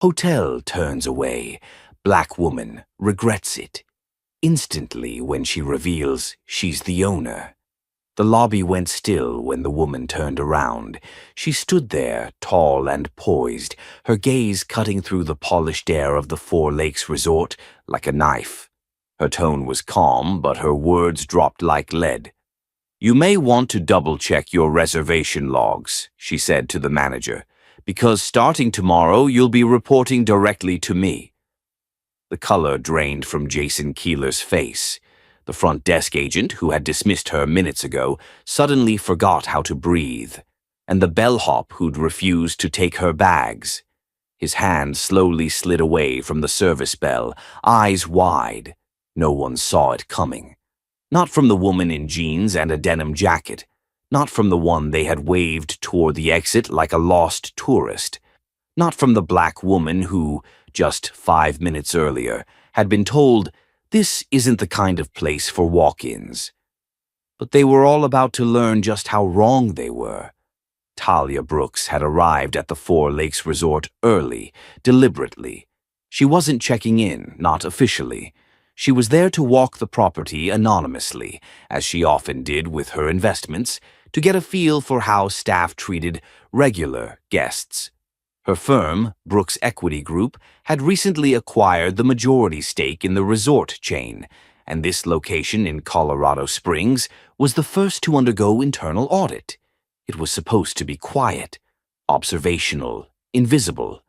Hotel turns away. Black woman regrets it. Instantly when she reveals she's the owner. The lobby went still when the woman turned around. She stood there, tall and poised, her gaze cutting through the polished air of the Four Lakes Resort like a knife. Her tone was calm, but her words dropped like lead. "You may want to double-check your reservation logs," she said to the manager, "because starting tomorrow you'll be reporting directly to me." The color drained from Jason Keeler's face. The front desk agent, who had dismissed her minutes ago, suddenly forgot how to breathe, and the bellhop who'd refused to take her bags. His hand slowly slid away from the service bell, eyes wide. No one saw it coming. Not from the woman in jeans and a denim jacket. Not from the one they had waved toward the exit like a lost tourist. Not from the black woman who, just 5 minutes earlier, had been told, "This isn't the kind of place for walk-ins." But they were all about to learn just how wrong they were. Talia Brooks had arrived at the Four Lakes Resort early, deliberately. She wasn't checking in, not officially. She was there to walk the property anonymously, as she often did with her investments, to get a feel for how staff treated regular guests. Her firm, Brooks Equity Group, had recently acquired the majority stake in the resort chain, and this location in Colorado Springs was the first to undergo internal audit. It was supposed to be quiet, observational, invisible.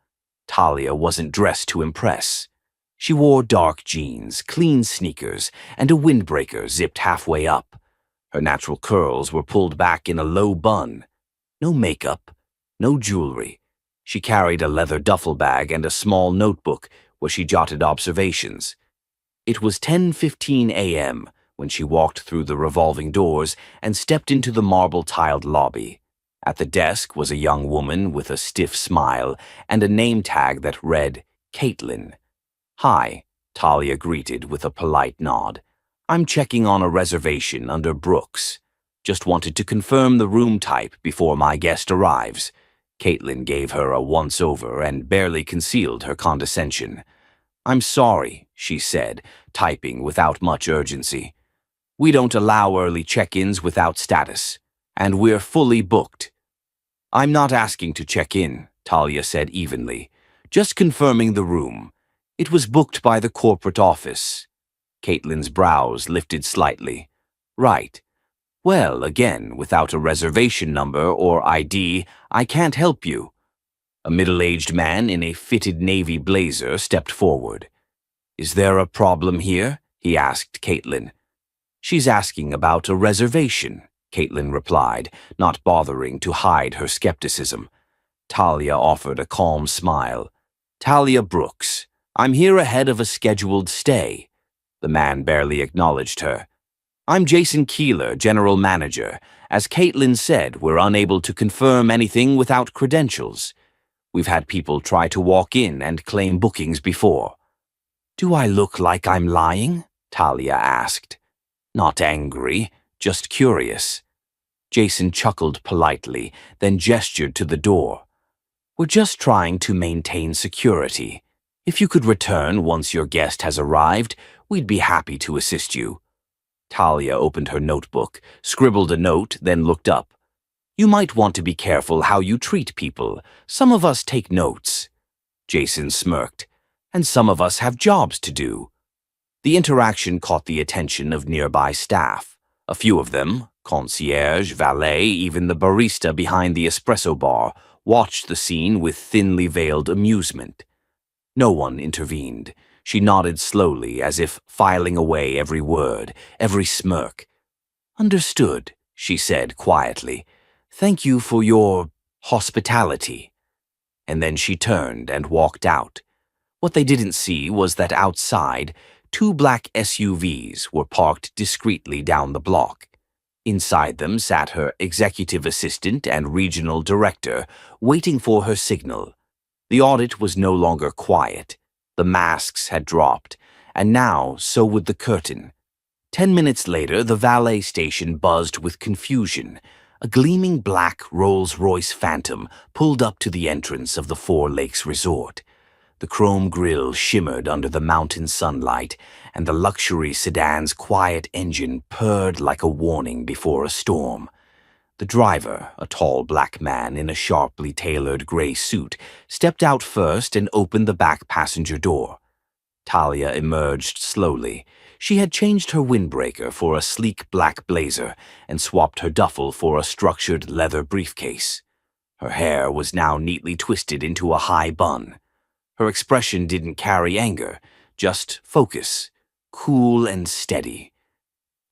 Talia wasn't dressed to impress. She wore dark jeans, clean sneakers, and a windbreaker zipped halfway up. Her natural curls were pulled back in a low bun. No makeup, no jewelry. She carried a leather duffel bag and a small notebook where she jotted observations. It was 10:15 a.m. when she walked through the revolving doors and stepped into the marble-tiled lobby. At the desk was a young woman with a stiff smile and a name tag that read, Caitlin. "Hi," Talia greeted with a polite nod. "I'm checking on a reservation under Brooks. Just wanted to confirm the room type before my guest arrives." Caitlin gave her a once-over and barely concealed her condescension. "I'm sorry," she said, typing without much urgency. "We don't allow early check-ins without status, and we're fully booked." "I'm not asking to check in," Talia said evenly. "Just confirming the room. It was booked by the corporate office." Caitlin's brows lifted slightly. "Right. Well, again, without a reservation number or ID, I can't help you." A middle-aged man in a fitted navy blazer stepped forward. "Is there a problem here?" he asked Caitlin. "She's asking about a reservation," Caitlin replied, not bothering to hide her skepticism. Talia offered a calm smile. "Talia Brooks. I'm here ahead of a scheduled stay." The man barely acknowledged her. "I'm Jason Keeler, general manager. As Caitlin said, we're unable to confirm anything without credentials. We've had people try to walk in and claim bookings before." "Do I look like I'm lying?" Talia asked. Not angry, just curious. Jason chuckled politely, then gestured to the door. "We're just trying to maintain security. If you could return once your guest has arrived, we'd be happy to assist you." Talia opened her notebook, scribbled a note, then looked up. "You might want to be careful how you treat people. Some of us take notes." Jason smirked. "And some of us have jobs to do." The interaction caught the attention of nearby staff. A few of them, concierge, valet, even the barista behind the espresso bar, watched the scene with thinly veiled amusement. No one intervened. She nodded slowly, as if filing away every word, every smirk. "Understood," she said quietly. "Thank you for your hospitality." And then she turned and walked out. What they didn't see was that outside, 2 black SUVs were parked discreetly down the block. Inside them sat her executive assistant and regional director, waiting for her signal. The audit was no longer quiet. The masks had dropped, and now so would the curtain. 10 minutes later, the valet station buzzed with confusion. A gleaming black Rolls-Royce Phantom pulled up to the entrance of the Four Lakes Resort. The chrome grille shimmered under the mountain sunlight, and the luxury sedan's quiet engine purred like a warning before a storm. The driver, a tall black man in a sharply tailored gray suit, stepped out first and opened the back passenger door. Talia emerged slowly. She had changed her windbreaker for a sleek black blazer and swapped her duffel for a structured leather briefcase. Her hair was now neatly twisted into a high bun. Her expression didn't carry anger, just focus, cool and steady.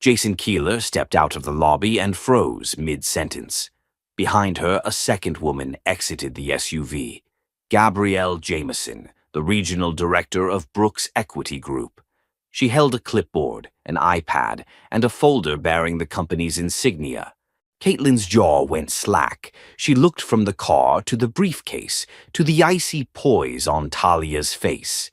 Jason Keeler stepped out of the lobby and froze mid-sentence. Behind her, a second woman exited the SUV. Gabrielle Jameson, the regional director of Brooks Equity Group. She held a clipboard, an iPad, and a folder bearing the company's insignia. Caitlin's jaw went slack. She looked from the car to the briefcase, to the icy poise on Talia's face.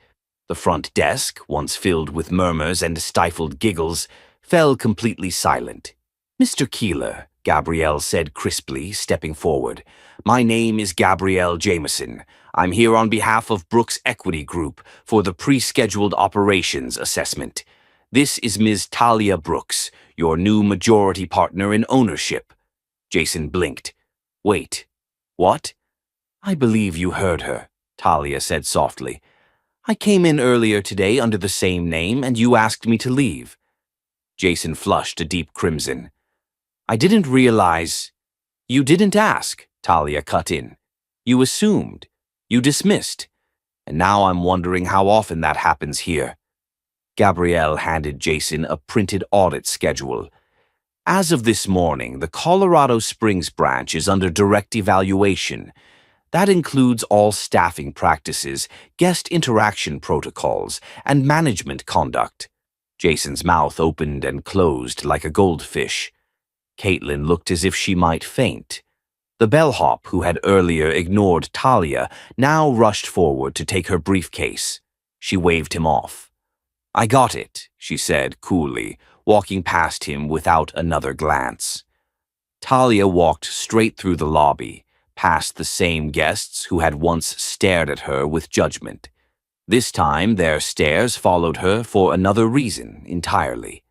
The front desk, once filled with murmurs and stifled giggles, fell completely silent. "Mr. Keeler," Gabrielle said crisply, stepping forward. "My name is Gabrielle Jameson. I'm here on behalf of Brooks Equity Group for the pre-scheduled operations assessment. This is Ms. Talia Brooks, your new majority partner in ownership." Jason blinked. "Wait, what?" "I believe you heard her," Talia said softly. "I came in earlier today under the same name, and you asked me to leave." Jason flushed a deep crimson. "I didn't realize—" "You didn't ask," Talia cut in. "You assumed. You dismissed. And now I'm wondering how often that happens here." Gabrielle handed Jason a printed audit schedule. "As of this morning, the Colorado Springs branch is under direct evaluation. That includes all staffing practices, guest interaction protocols, and management conduct." Jason's mouth opened and closed like a goldfish. Caitlin looked as if she might faint. The bellhop, who had earlier ignored Talia, now rushed forward to take her briefcase. She waved him off. "I got it," she said coolly, walking past him without another glance. Talia walked straight through the lobby, past the same guests who had once stared at her with judgment. This time their stares followed her for another reason entirely.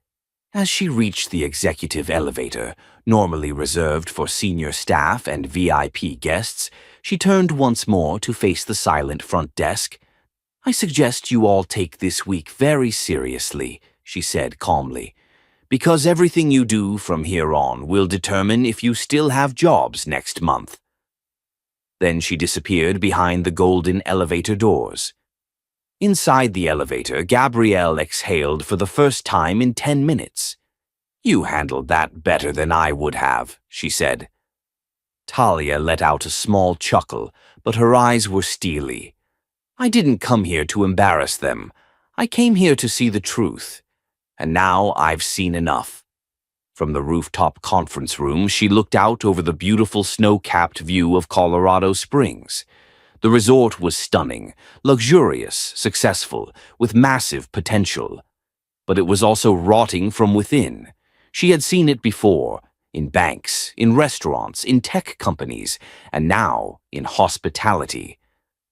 As she reached the executive elevator, normally reserved for senior staff and VIP guests, she turned once more to face the silent front desk. "I suggest you all take this week very seriously," she said calmly, "because everything you do from here on will determine if you still have jobs next month." Then she disappeared behind the golden elevator doors. Inside the elevator, Gabrielle exhaled for the first time in 10 minutes. "You handled that better than I would have," she said. Talia let out a small chuckle, but her eyes were steely. "I didn't come here to embarrass them. I came here to see the truth. And now I've seen enough." From the rooftop conference room, she looked out over the beautiful snow-capped view of Colorado Springs. The resort was stunning, luxurious, successful, with massive potential. But it was also rotting from within. She had seen it before, in banks, in restaurants, in tech companies, and now in hospitality.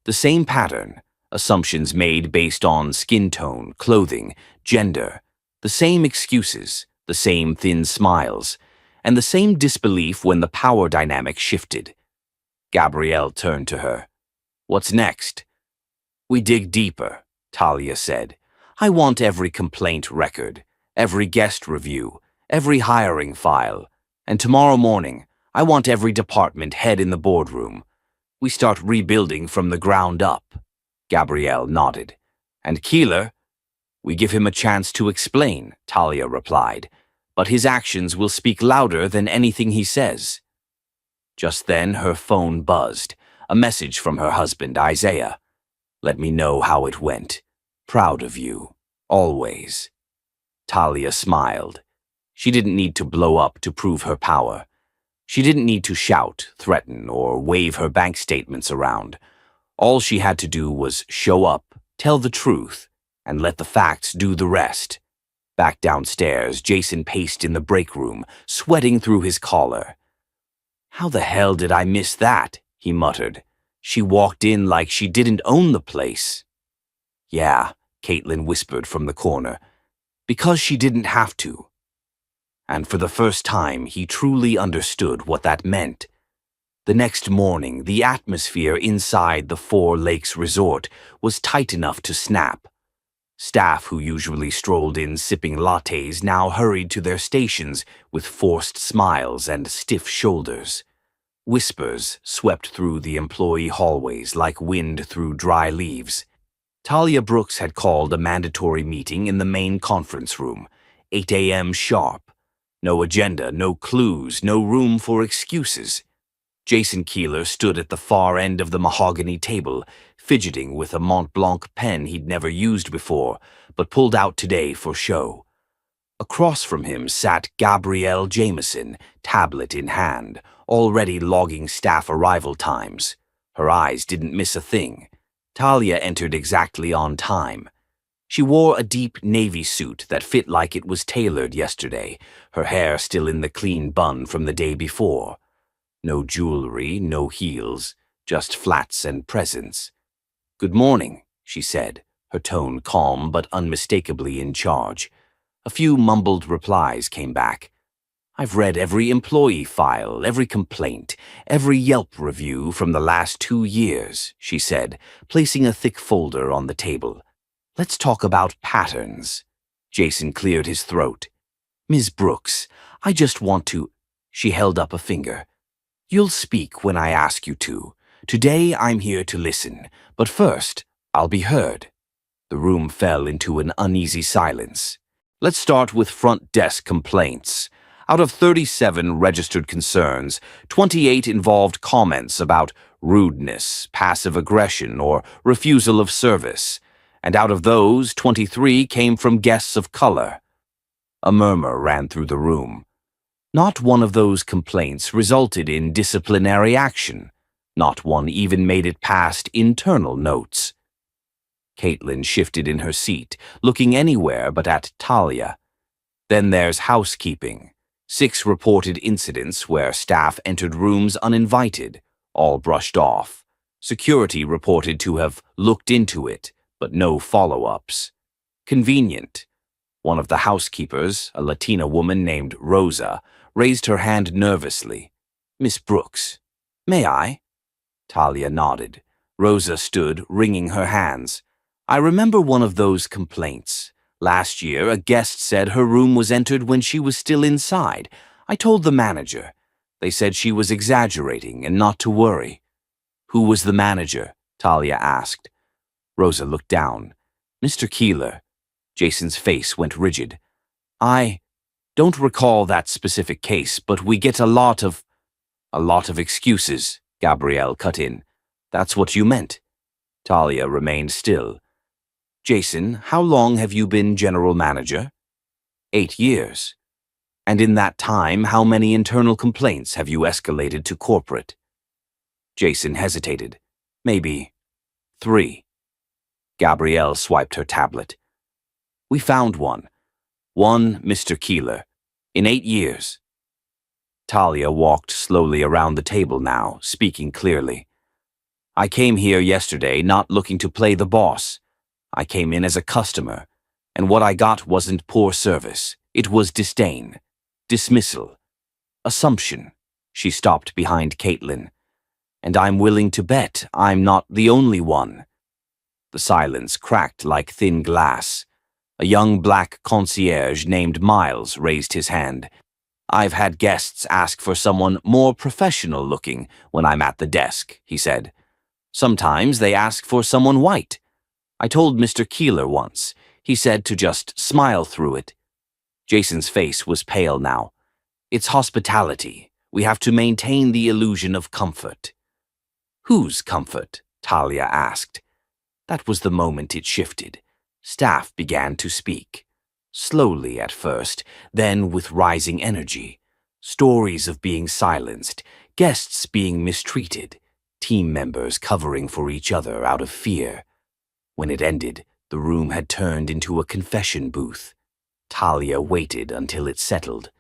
The same pattern, assumptions made based on skin tone, clothing, gender, the same excuses, the same thin smiles, and the same disbelief when the power dynamic shifted. Gabrielle turned to her. "What's next?" "We dig deeper," Talia said. "I want every complaint record, every guest review, every hiring file, and tomorrow morning, I want every department head in the boardroom. We start rebuilding from the ground up." Gabrielle nodded. "And Keeler?" "We give him a chance to explain," Talia replied, "but his actions will speak louder than anything he says." Just then her phone buzzed, a message from her husband, Isaiah. "Let me know how it went. Proud of you. Always." Talia smiled. She didn't need to blow up to prove her power. She didn't need to shout, threaten, or wave her bank statements around. All she had to do was show up, tell the truth, and let the facts do the rest. Back downstairs, Jason paced in the break room, sweating through his collar. "How the hell did I miss that?" he muttered. She walked in like she didn't own the place. Yeah, Caitlin whispered from the corner, because she didn't have to. And for the first time, he truly understood what that meant. The next morning, the atmosphere inside the Four Lakes Resort was tight enough to snap. Staff who usually strolled in sipping lattes now hurried to their stations with forced smiles and stiff shoulders. Whispers swept through the employee hallways like wind through dry leaves. Talia Brooks had called a mandatory meeting in the main conference room, 8 a.m. sharp. No agenda, no clues, no room for excuses. Jason Keeler stood at the far end of the mahogany table, fidgeting with a Mont Blanc pen he'd never used before, but pulled out today for show. Across from him sat Gabrielle Jameson, tablet in hand, already logging staff arrival times. Her eyes didn't miss a thing. Talia entered exactly on time. She wore a deep navy suit that fit like it was tailored yesterday, her hair still in the clean bun from the day before. No jewelry, no heels, just flats and presence. "Good morning," she said, her tone calm but unmistakably in charge. A few mumbled replies came back. "I've read every employee file, every complaint, every Yelp review from the last 2 years," she said, placing a thick folder on the table. "Let's talk about patterns." Jason cleared his throat. "Ms. Brooks, I just want to—" She held up a finger. "You'll speak when I ask you to. Today I'm here to listen, but first, I'll be heard." The room fell into an uneasy silence. "Let's start with front desk complaints. Out of 37 registered concerns, 28 involved comments about rudeness, passive aggression, or refusal of service. And out of those, 23 came from guests of color." A murmur ran through the room. Not one of those complaints resulted in disciplinary action. Not one even made it past internal notes. Caitlin shifted in her seat, looking anywhere but at Talia. Then there's housekeeping. 6 reported incidents where staff entered rooms uninvited, all brushed off. Security reported to have looked into it, but no follow-ups. Convenient. One of the housekeepers, a Latina woman named Rosa, raised her hand nervously. "Miss Brooks, may I?" Talia nodded. Rosa stood, wringing her hands. "I remember one of those complaints. Last year, a guest said her room was entered when she was still inside. I told the manager. They said she was exaggerating and not to worry." "Who was the manager?" Talia asked. Rosa looked down. "Mr. Keeler." Jason's face went rigid. "I don't recall that specific case, but we get a lot of excuses," Gabrielle cut in. "That's what you meant." Talia remained still. "Jason, how long have you been general manager?" 8 years. "And in that time, how many internal complaints have you escalated to corporate?" Jason hesitated. "Maybe 3. Gabrielle swiped her tablet. "We found one. One, Mr. Keeler. In 8 years. Talia walked slowly around the table now, speaking clearly. "I came here yesterday not looking to play the boss. I came in as a customer, and what I got wasn't poor service. It was disdain, dismissal, assumption." She stopped behind Caitlin. "And I'm willing to bet I'm not the only one." The silence cracked like thin glass. A young black concierge named Miles raised his hand. "I've had guests ask for someone more professional looking when I'm at the desk," he said. "Sometimes they ask for someone white. I told Mr. Keeler once. He said to just smile through it." Jason's face was pale now. "It's hospitality. We have to maintain the illusion of comfort." "Whose comfort?" Talia asked. That was the moment it shifted. Staff began to speak. Slowly at first, then with rising energy. Stories of being silenced, guests being mistreated, team members covering for each other out of fear. When it ended, the room had turned into a confession booth. Talia waited until it settled.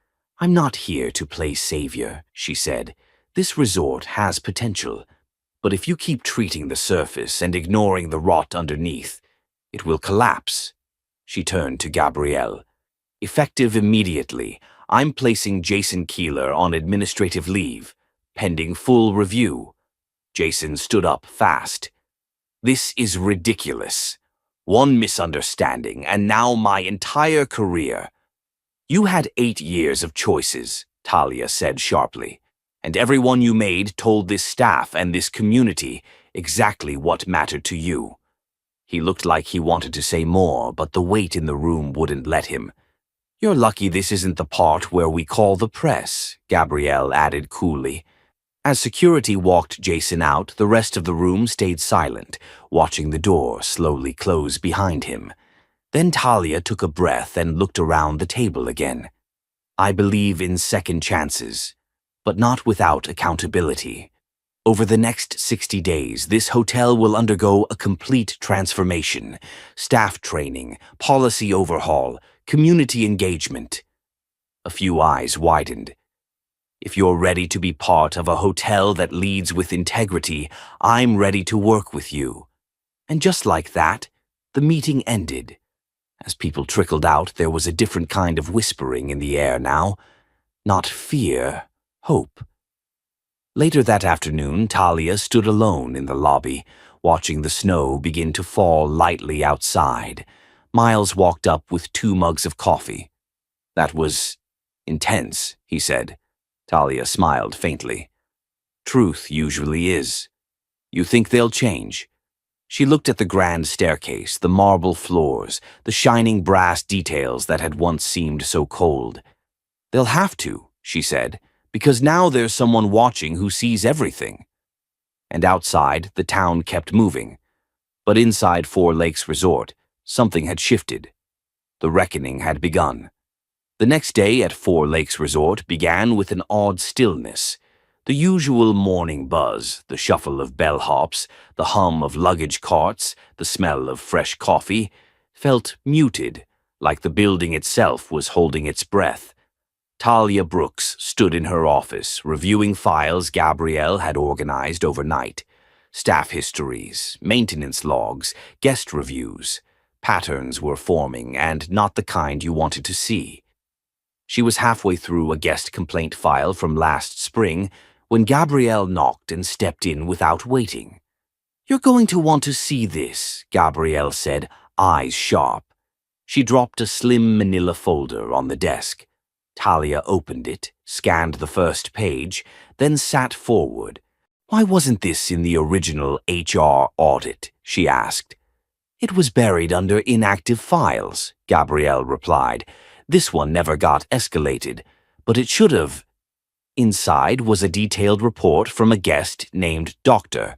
"I'm not here to play savior," she said. "This resort has potential. But if you keep treating the surface and ignoring the rot underneath, it will collapse. She turned to Gabrielle. Effective immediately, I'm placing Jason Keeler on administrative leave, pending full review. Jason stood up fast. This is ridiculous. One misunderstanding, and now my entire career. You had 8 years of choices, Talia said sharply, and everyone you made told this staff and this community exactly what mattered to you. He looked like he wanted to say more, but the weight in the room wouldn't let him. You're lucky this isn't the part where we call the press, Gabrielle added coolly. As security walked Jason out, the rest of the room stayed silent, watching the door slowly close behind him. Then Talia took a breath and looked around the table again. I believe in second chances, but not without accountability. Over the next 60 days, this hotel will undergo a complete transformation, staff training, policy overhaul, community engagement. A few eyes widened. If you're ready to be part of a hotel that leads with integrity, I'm ready to work with you. And just like that, the meeting ended. As people trickled out, there was a different kind of whispering in the air now. Not fear, hope. Later that afternoon, Talia stood alone in the lobby, watching the snow begin to fall lightly outside. Miles walked up with 2 mugs of coffee. That was intense, he said. Talia smiled faintly. Truth usually is. You think they'll change? She looked at the grand staircase, the marble floors, the shining brass details that had once seemed so cold. They'll have to, she said, because now there's someone watching who sees everything. And outside, the town kept moving. But inside Four Lakes Resort, something had shifted. The reckoning had begun. The next day at Four Lakes Resort began with an odd stillness. The usual morning buzz, the shuffle of bellhops, the hum of luggage carts, the smell of fresh coffee, felt muted, like the building itself was holding its breath. Talia Brooks stood in her office, reviewing files Gabrielle had organized overnight. Staff histories, maintenance logs, guest reviews. Patterns were forming, and not the kind you wanted to see. She was halfway through a guest complaint file from last spring when Gabrielle knocked and stepped in without waiting. You're going to want to see this, Gabrielle said, eyes sharp. She dropped a slim manila folder on the desk. Talia opened it, scanned the first page, then sat forward. Why wasn't this in the original HR audit? She asked. It was buried under inactive files, Gabrielle replied. This one never got escalated, but it should have. Inside was a detailed report from a guest named Dr.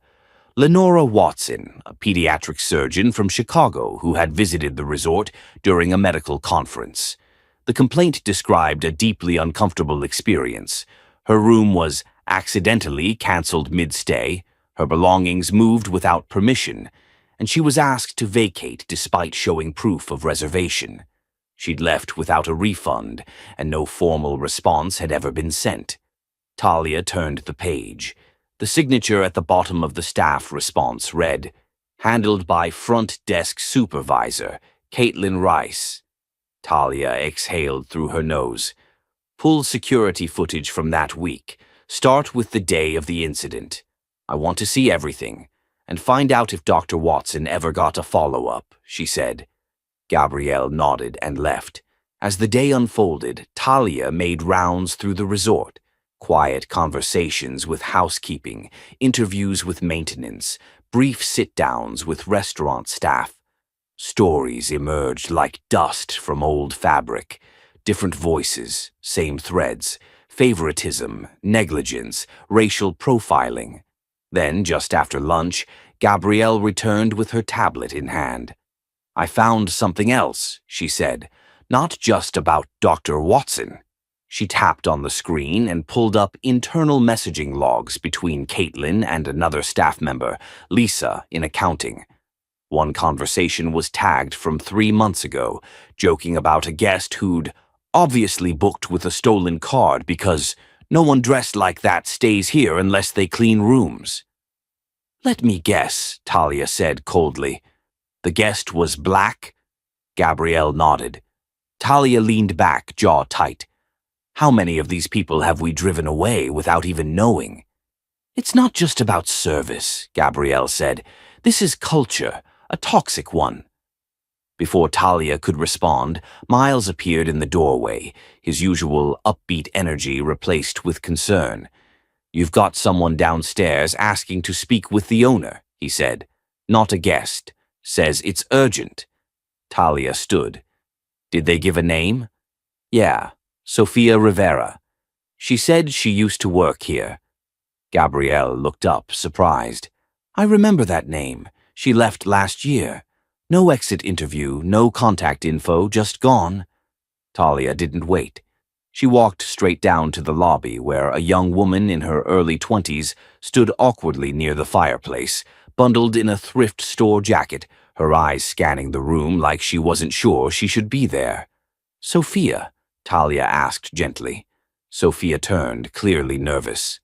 Lenora Watson, a pediatric surgeon from Chicago who had visited the resort during a medical conference. The complaint described a deeply uncomfortable experience. Her room was accidentally canceled mid-stay, her belongings moved without permission, and she was asked to vacate despite showing proof of reservation. She'd left without a refund, and no formal response had ever been sent. Talia turned the page. The signature at the bottom of the staff response read, "Handled by Front Desk Supervisor, Caitlin Rice." Talia exhaled through her nose. Pull security footage from that week. Start with the day of the incident. I want to see everything, and find out if Dr. Watson ever got a follow-up, she said. Gabrielle nodded and left. As the day unfolded, Talia made rounds through the resort. Quiet conversations with housekeeping, interviews with maintenance, brief sit-downs with restaurant staff. Stories emerged like dust from old fabric. Different voices, same threads, favoritism, negligence, racial profiling. Then, just after lunch, Gabrielle returned with her tablet in hand. I found something else, she said, not just about Dr. Watson. She tapped on the screen and pulled up internal messaging logs between Caitlin and another staff member, Lisa, in accounting. One conversation was tagged from 3 months ago, joking about a guest who'd obviously booked with a stolen card because no one dressed like that stays here unless they clean rooms. Let me guess, Talia said coldly. The guest was black? Gabrielle nodded. Talia leaned back, jaw tight. How many of these people have we driven away without even knowing? It's not just about service, Gabrielle said. This is culture, a toxic one. Before Talia could respond, Miles appeared in the doorway, his usual upbeat energy replaced with concern. You've got someone downstairs asking to speak with the owner, he said. Not a guest. Says it's urgent. Talia stood. Did they give a name? Yeah, Sofia Rivera. She said she used to work here. Gabrielle looked up, surprised. I remember that name. She left last year. No exit interview, no contact info, just gone. Talia didn't wait. She walked straight down to the lobby where a young woman in her early 20s stood awkwardly near the fireplace, bundled in a thrift store jacket, her eyes scanning the room like she wasn't sure she should be there. Sophia, Talia asked gently. Sophia turned, clearly nervous.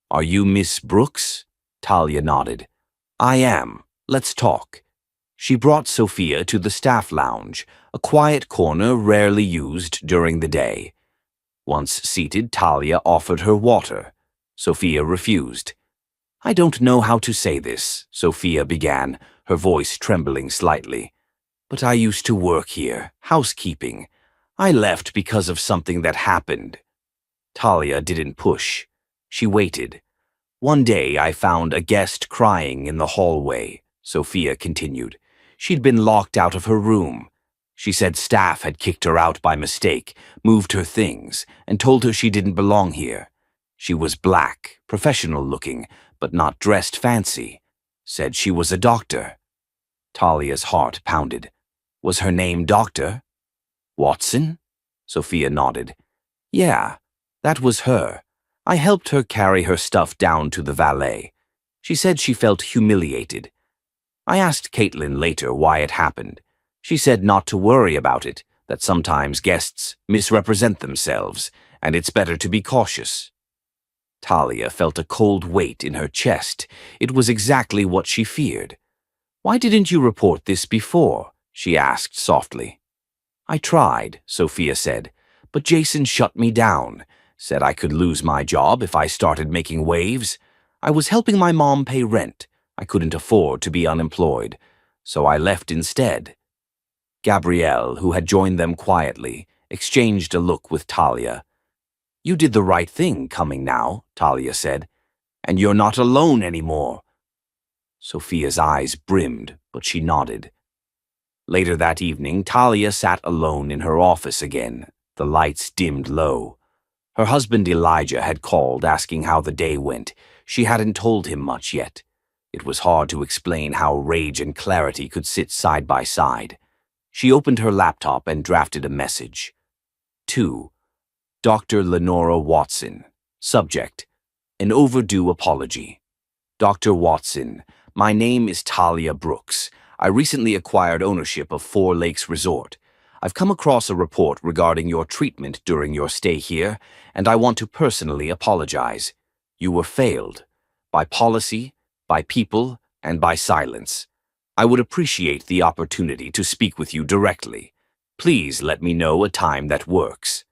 Are you Miss Brooks? Talia nodded. I am. Let's talk. She brought Sophia to the staff lounge, a quiet corner rarely used during the day. Once seated, Talia offered her water. Sophia refused. I don't know how to say this, Sophia began, her voice trembling slightly. But I used to work here, housekeeping. I left because of something that happened. Talia didn't push. She waited. One day I found a guest crying in the hallway, Sophia continued. She'd been locked out of her room. She said staff had kicked her out by mistake, moved her things, and told her she didn't belong here. She was black, professional-looking, but not dressed fancy. Said she was a doctor. Talia's heart pounded. Was her name Doctor? Watson? Sophia nodded. Yeah, that was her. I helped her carry her stuff down to the valet. She said she felt humiliated. I asked Caitlin later why it happened. She said not to worry about it, that sometimes guests misrepresent themselves, and it's better to be cautious. Talia felt a cold weight in her chest. It was exactly what she feared. Why didn't you report this before? She asked softly. I tried, Sophia said, but Jason shut me down, said I could lose my job if I started making waves. I was helping my mom pay rent. I couldn't afford to be unemployed, so I left instead. Gabrielle, who had joined them quietly, exchanged a look with Talia. You did the right thing coming now, Talia said, and you're not alone anymore. Sophia's eyes brimmed, but she nodded. Later that evening, Talia sat alone in her office again, the lights dimmed low. Her husband Elijah had called asking how the day went. She hadn't told him much yet. It was hard to explain how rage and clarity could sit side by side. She opened her laptop and drafted a message. To Dr. Lenora Watson. Subject: An overdue apology. Dr. Watson, my name is Talia Brooks. I recently acquired ownership of Four Lakes Resort. I've come across a report regarding your treatment during your stay here, and I want to personally apologize. You were failed. By policy, by people, and by silence. I would appreciate the opportunity to speak with you directly. Please let me know a time that works.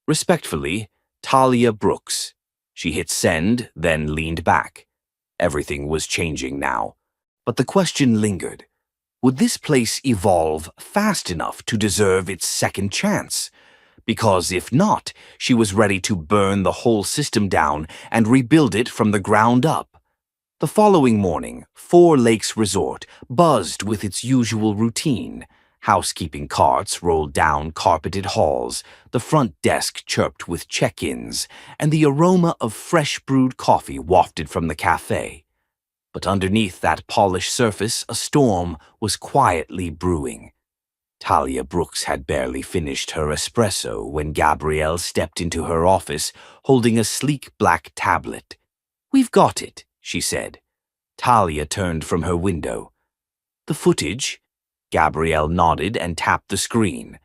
Respectfully, Talia Brooks. She hit send, then leaned back. Everything was changing now. But the question lingered. Would this place evolve fast enough to deserve its second chance? Because if not, she was ready to burn the whole system down and rebuild it from the ground up. The following morning, Four Lakes Resort buzzed with its usual routine. Housekeeping carts rolled down carpeted halls, the front desk chirped with check-ins, and the aroma of fresh brewed coffee wafted from the cafe. But underneath that polished surface, a storm was quietly brewing. Talia Brooks had barely finished her espresso when Gabrielle stepped into her office, holding a sleek black tablet. We've got it, she said. Talia turned from her window. The footage? Gabrielle nodded and tapped the screen.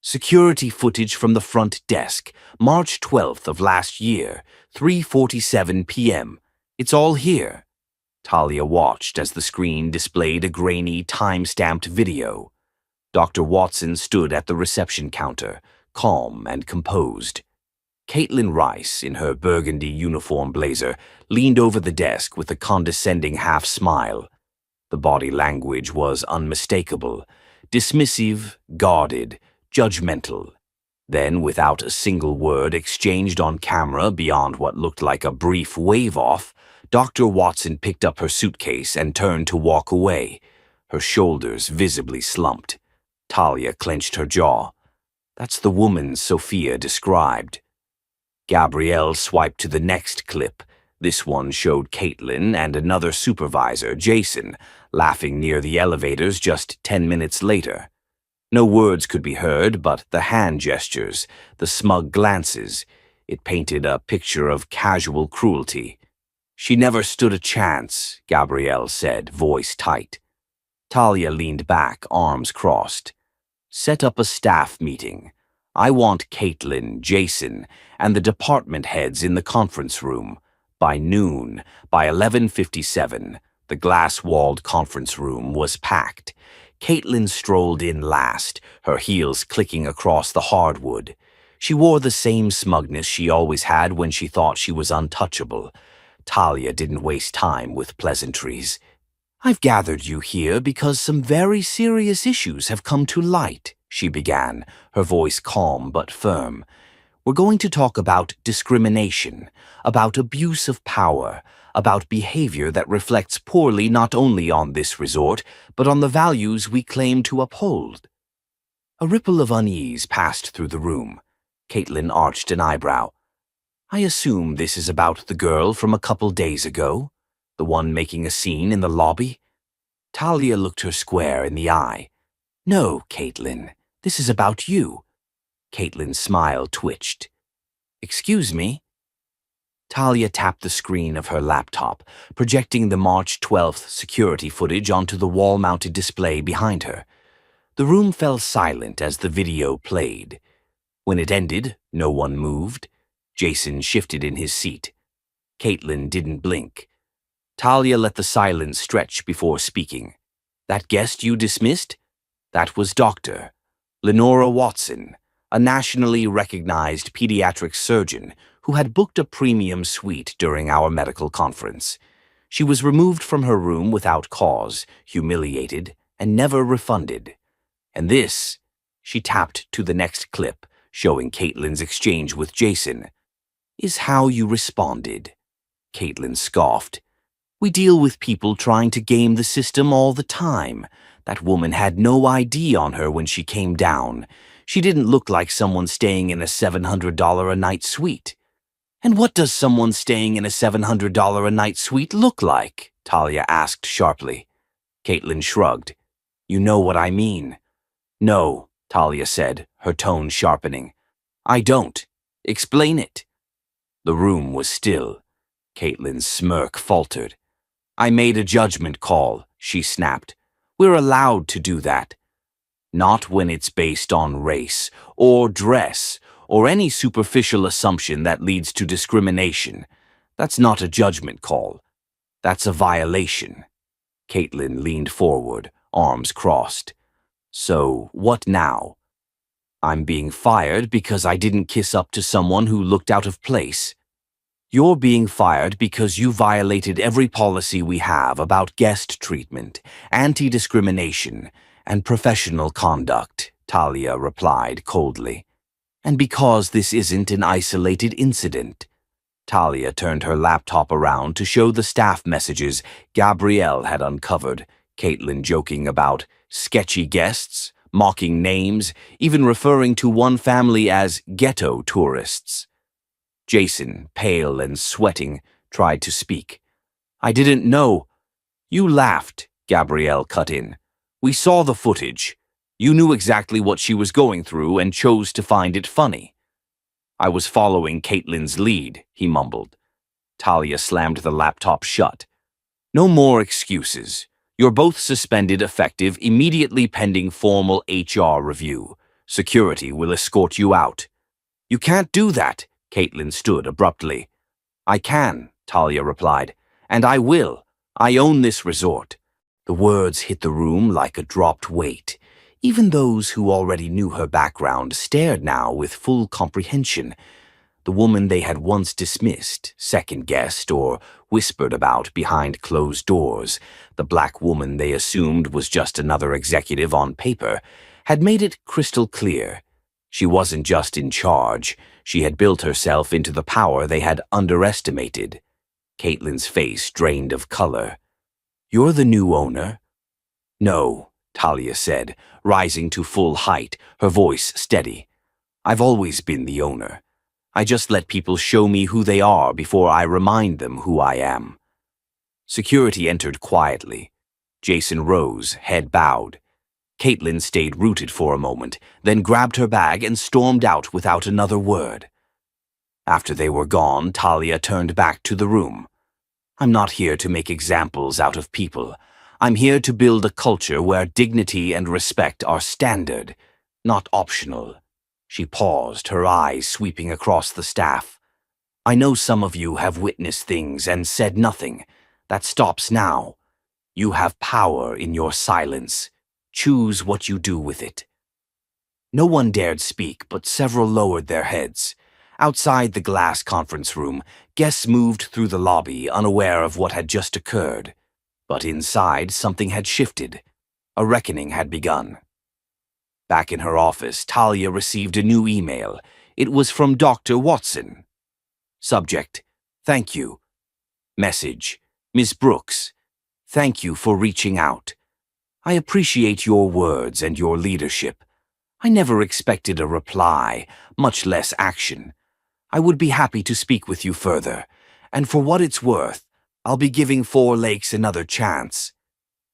Security footage from the front desk, March 12th of last year, 3:47 p.m. It's all here. Talia watched as the screen displayed a grainy, time-stamped video. Dr. Watson stood at the reception counter, calm and composed. Caitlin Rice, in her burgundy uniform blazer, leaned over the desk with a condescending half-smile. The body language was unmistakable, dismissive, guarded, judgmental. Then, without a single word exchanged on camera beyond what looked like a brief wave-off, Dr. Watson picked up her suitcase and turned to walk away, her shoulders visibly slumped. Talia clenched her jaw. That's the woman Sophia described. Gabrielle swiped to the next clip. This one showed Caitlin and another supervisor, Jason, laughing near the elevators just 10 minutes later. No words could be heard, but the hand gestures, the smug glances, it painted a picture of casual cruelty. She never stood a chance, Gabrielle said, voice tight. Talia leaned back, arms crossed. Set up a staff meeting. I want Caitlin, Jason, and the department heads in the conference room. By noon, by 11:57, the glass-walled conference room was packed. Caitlin strolled in last, her heels clicking across the hardwood. She wore the same smugness she always had when she thought she was untouchable. Talia didn't waste time with pleasantries. I've gathered you here because some very serious issues have come to light, she began, her voice calm but firm. We're going to talk about discrimination, about abuse of power, about behavior that reflects poorly not only on this resort, but on the values we claim to uphold. A ripple of unease passed through the room. Caitlin arched an eyebrow. I assume this is about the girl from a couple days ago, the one making a scene in the lobby? Talia looked her square in the eye. No, Caitlin, this is about you. Caitlin's smile twitched. Excuse me? Talia tapped the screen of her laptop, projecting the March 12th security footage onto the wall-mounted display behind her. The room fell silent as the video played. When it ended, no one moved. Jason shifted in his seat. Caitlin didn't blink. Talia let the silence stretch before speaking. That guest you dismissed? That was Dr. Lenora Watson, a nationally recognized pediatric surgeon who had booked a premium suite during our medical conference. She was removed from her room without cause, humiliated, and never refunded. And this, she tapped to the next clip, showing Caitlin's exchange with Jason, is how you responded. Caitlin scoffed. We deal with people trying to game the system all the time. That woman had no ID on her when she came down. She didn't look like someone staying in a $700 a night suite. And what does someone staying in a $700 a night suite look like? Talia asked sharply. Caitlin shrugged. You know what I mean. No, Talia said, her tone sharpening. I don't. Explain it. The room was still. Caitlin's smirk faltered. I made a judgment call, she snapped. We're allowed to do that. Not when it's based on race, or dress, or any superficial assumption that leads to discrimination. That's not a judgment call. That's a violation. Caitlin leaned forward, arms crossed. So, what now? I'm being fired because I didn't kiss up to someone who looked out of place. You're being fired because you violated every policy we have about guest treatment, anti-discrimination, and professional conduct, Talia replied coldly. And because this isn't an isolated incident. Talia turned her laptop around to show the staff messages Gabrielle had uncovered, Caitlin joking about sketchy guests, mocking names, even referring to one family as ghetto tourists. Jason, pale and sweating, tried to speak. I didn't know. You laughed, Gabrielle cut in. We saw the footage. You knew exactly what she was going through and chose to find it funny. I was following Caitlin's lead, he mumbled. Talia slammed the laptop shut. No more excuses. You're both suspended effective immediately pending formal HR review. Security will escort you out. You can't do that, Caitlin stood abruptly. I can, Talia replied, and I will. I own this resort. The words hit the room like a dropped weight. Even those who already knew her background stared now with full comprehension. The woman they had once dismissed, second-guessed, or whispered about behind closed doors, the black woman they assumed was just another executive on paper, had made it crystal clear. She wasn't just in charge. She had built herself into the power they had underestimated. Caitlin's face drained of color. "You're the new owner?" "No," Talia said, rising to full height, her voice steady. "I've always been the owner. I just let people show me who they are before I remind them who I am." Security entered quietly. Jason rose, head bowed. Caitlin stayed rooted for a moment, then grabbed her bag and stormed out without another word. After they were gone, Talia turned back to the room. "I'm not here to make examples out of people. I'm here to build a culture where dignity and respect are standard, not optional." She paused, her eyes sweeping across the staff. "I know some of you have witnessed things and said nothing. That stops now. You have power in your silence. Choose what you do with it." No one dared speak, but several lowered their heads. Outside the glass conference room, guests moved through the lobby, unaware of what had just occurred. But inside, something had shifted. A reckoning had begun. Back in her office, Talia received a new email. It was from Dr. Watson. Subject: "Thank you." Message: "Ms. Brooks, thank you for reaching out. I appreciate your words and your leadership. I never expected a reply, much less action. I would be happy to speak with you further, and for what it's worth, I'll be giving Four Lakes another chance.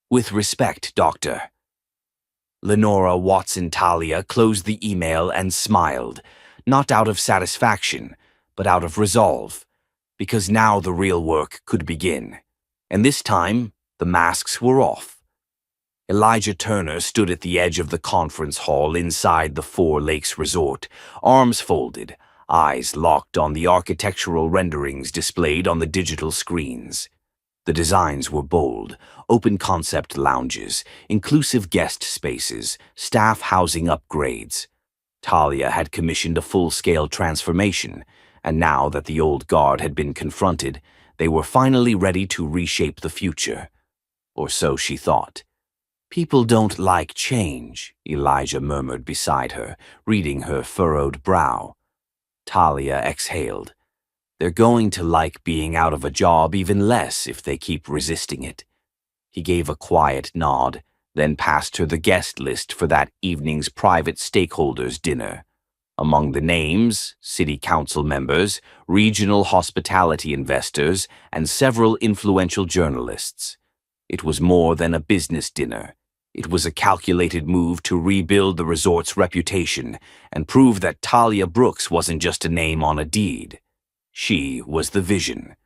With respect, Doctor." Lenora Watson Talia closed the email and smiled, not out of satisfaction, but out of resolve, because now the real work could begin. And this time, the masks were off. Elijah Turner stood at the edge of the conference hall inside the Four Lakes Resort, arms folded, eyes locked on the architectural renderings displayed on the digital screens. The designs were bold: open-concept lounges, inclusive guest spaces, staff housing upgrades. Talia had commissioned a full-scale transformation, and now that the old guard had been confronted, they were finally ready to reshape the future. Or so she thought. "People don't like change," Elijah murmured beside her, reading her furrowed brow. Talia exhaled. "They're going to like being out of a job even less if they keep resisting it." He gave a quiet nod, then passed her the guest list for that evening's private stakeholders' dinner. Among the names, city council members, regional hospitality investors, and several influential journalists. It was more than a business dinner. It was a calculated move to rebuild the resort's reputation and prove that Talia Brooks wasn't just a name on a deed. She was the vision.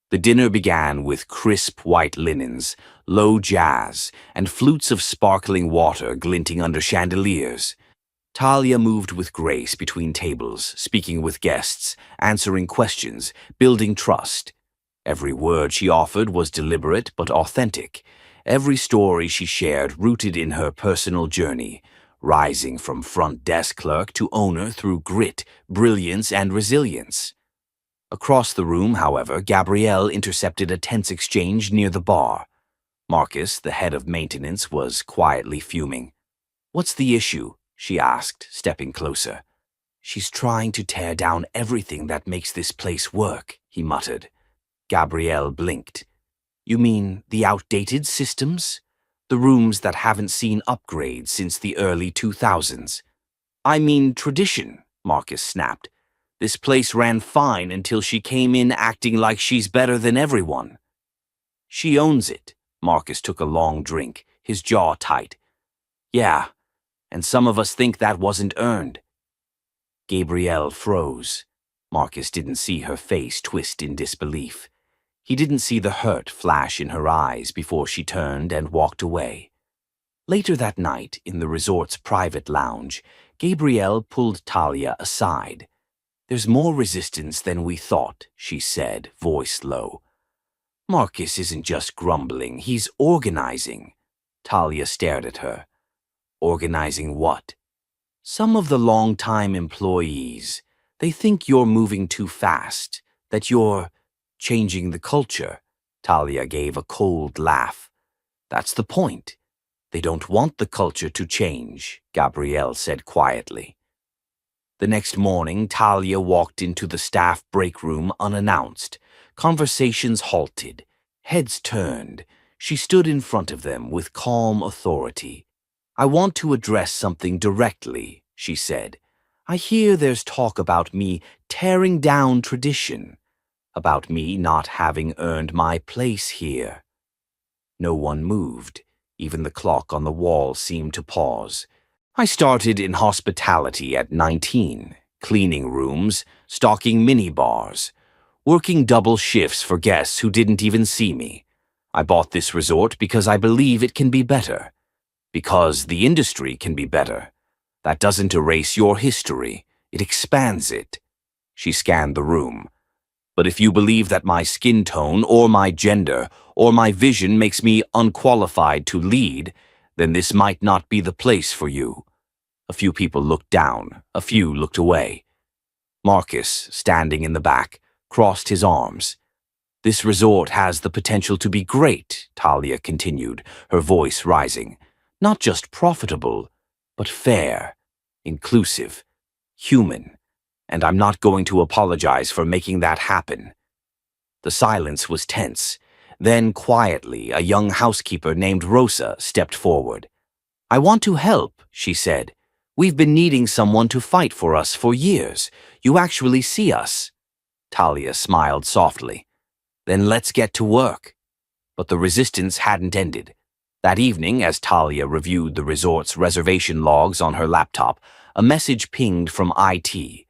The dinner began with crisp white linens, low jazz, and flutes of sparkling water glinting under chandeliers. Talia moved with grace between tables, speaking with guests, answering questions, building trust. Every word she offered was deliberate but authentic. Every story she shared rooted in her personal journey, rising from front desk clerk to owner through grit, brilliance, and resilience. Across the room, however, Gabrielle intercepted a tense exchange near the bar. Marcus, the head of maintenance, was quietly fuming. "What's the issue?" she asked, stepping closer. "She's trying to tear down everything that makes this place work," he muttered. Gabrielle blinked. "You mean the outdated systems? The rooms that haven't seen upgrades since the early 2000s? "I mean tradition," Marcus snapped. "This place ran fine until she came in acting like she's better than everyone." "She owns it." Marcus took a long drink, his jaw tight. "Yeah, and some of us think that wasn't earned." Gabrielle froze. Marcus didn't see her face twist in disbelief. He didn't see the hurt flash in her eyes before she turned and walked away. Later that night, in the resort's private lounge, Gabrielle pulled Talia aside. "There's more resistance than we thought," she said, voice low. Marcus isn't just grumbling, he's organizing. Talia stared at her. Organizing what? Some of the long-time employees, they think you're moving too fast, that you're changing the culture. Talia gave a cold laugh. That's the point. They don't want the culture to change, Gabrielle said quietly. The next morning, Talia walked into the staff break room unannounced. Conversations halted. Heads turned. She stood in front of them with calm authority. I want to address something directly, she said. I hear there's talk about me tearing down tradition, about me not having earned my place here. No one moved. Even the clock on the wall seemed to pause. I started in hospitality at 19, cleaning rooms, stocking minibars, working double shifts for guests who didn't even see me. I bought this resort because I believe it can be better. Because the industry can be better. That doesn't erase your history, it expands it. She scanned the room. But if you believe that my skin tone or my gender or my vision makes me unqualified to lead, then this might not be the place for you. A few people looked down, a few looked away. Marcus, standing in the back, crossed his arms. This resort has the potential to be great, Talia continued, her voice rising. Not just profitable, but fair, inclusive, human. And I'm not going to apologize for making that happen. The silence was tense. Then, quietly, a young housekeeper named Rosa stepped forward. I want to help, she said. We've been needing someone to fight for us for years. You actually see us. Talia smiled softly. Then let's get to work. But the resistance hadn't ended. That evening, as Talia reviewed the resort's reservation logs on her laptop, a message pinged from IT.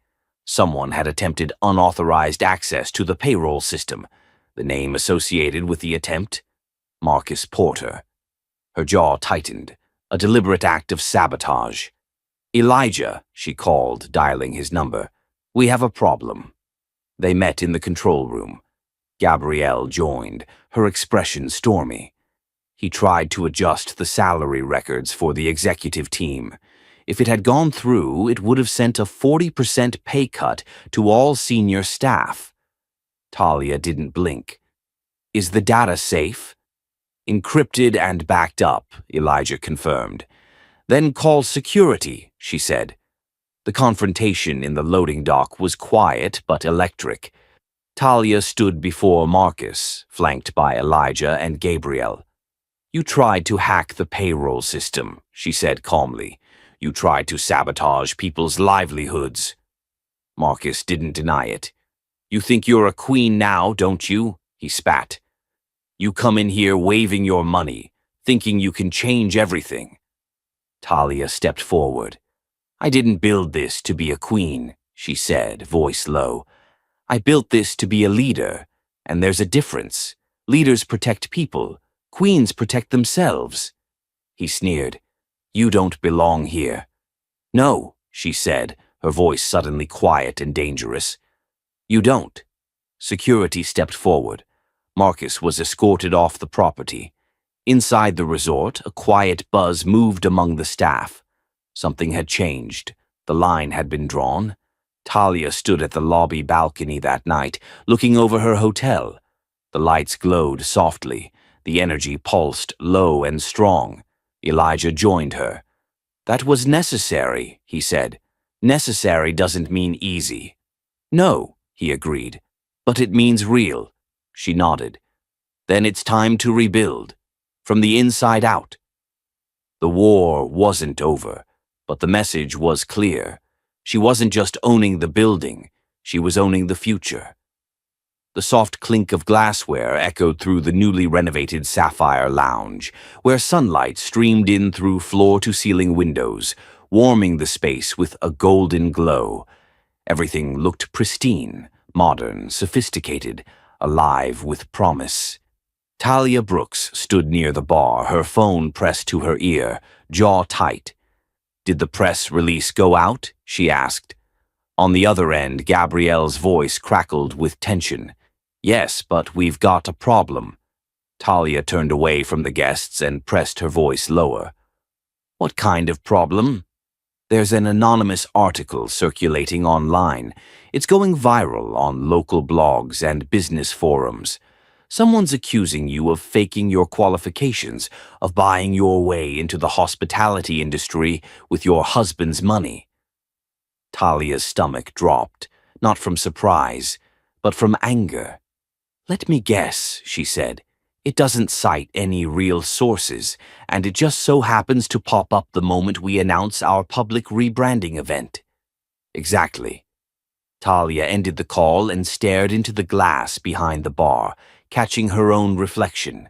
Someone had attempted unauthorized access to the payroll system. The name associated with the attempt? Marcus Porter. Her jaw tightened, a deliberate act of sabotage. Elijah, she called, dialing his number. We have a problem. They met in the control room. Gabrielle joined, her expression stormy. He tried to adjust the salary records for the executive team. If it had gone through, it would have sent a 40% pay cut to all senior staff. Talia didn't blink. Is the data safe? Encrypted and backed up, Elijah confirmed. Then call security, she said. The confrontation in the loading dock was quiet but electric. Talia stood before Marcus, flanked by Elijah and Gabrielle. You tried to hack the payroll system, she said calmly. You tried to sabotage people's livelihoods. Marcus didn't deny it. You think you're a queen now, don't you? He spat. You come in here waving your money, thinking you can change everything. Talia stepped forward. I didn't build this to be a queen, she said, voice low. I built this to be a leader, and there's a difference. Leaders protect people. Queens protect themselves. He sneered. You don't belong here. No, she said, her voice suddenly quiet and dangerous. You don't. Security stepped forward. Marcus was escorted off the property. Inside the resort, a quiet buzz moved among the staff. Something had changed. The line had been drawn. Talia stood at the lobby balcony that night, looking over her hotel. The lights glowed softly. The energy pulsed low and strong. Elijah joined her. That was necessary, he said. Necessary doesn't mean easy. No, he agreed. But it means real. She nodded. Then it's time to rebuild. From the inside out. The war wasn't over, but the message was clear. She wasn't just owning the building, she was owning the future. The soft clink of glassware echoed through the newly renovated Sapphire Lounge, where sunlight streamed in through floor-to-ceiling windows, warming the space with a golden glow. Everything looked pristine, modern, sophisticated, alive with promise. Talia Brooks stood near the bar, her phone pressed to her ear, jaw tight. Did the press release go out? She asked. On the other end, Gabrielle's voice crackled with tension. Yes, but we've got a problem. Talia turned away from the guests and pressed her voice lower. What kind of problem? There's an anonymous article circulating online. It's going viral on local blogs and business forums. Someone's accusing you of faking your qualifications, of buying your way into the hospitality industry with your husband's money. Talia's stomach dropped, not from surprise, but from anger. Let me guess, she said. It doesn't cite any real sources, and it just so happens to pop up the moment we announce our public rebranding event. Exactly. Talia ended the call and stared into the glass behind the bar, catching her own reflection.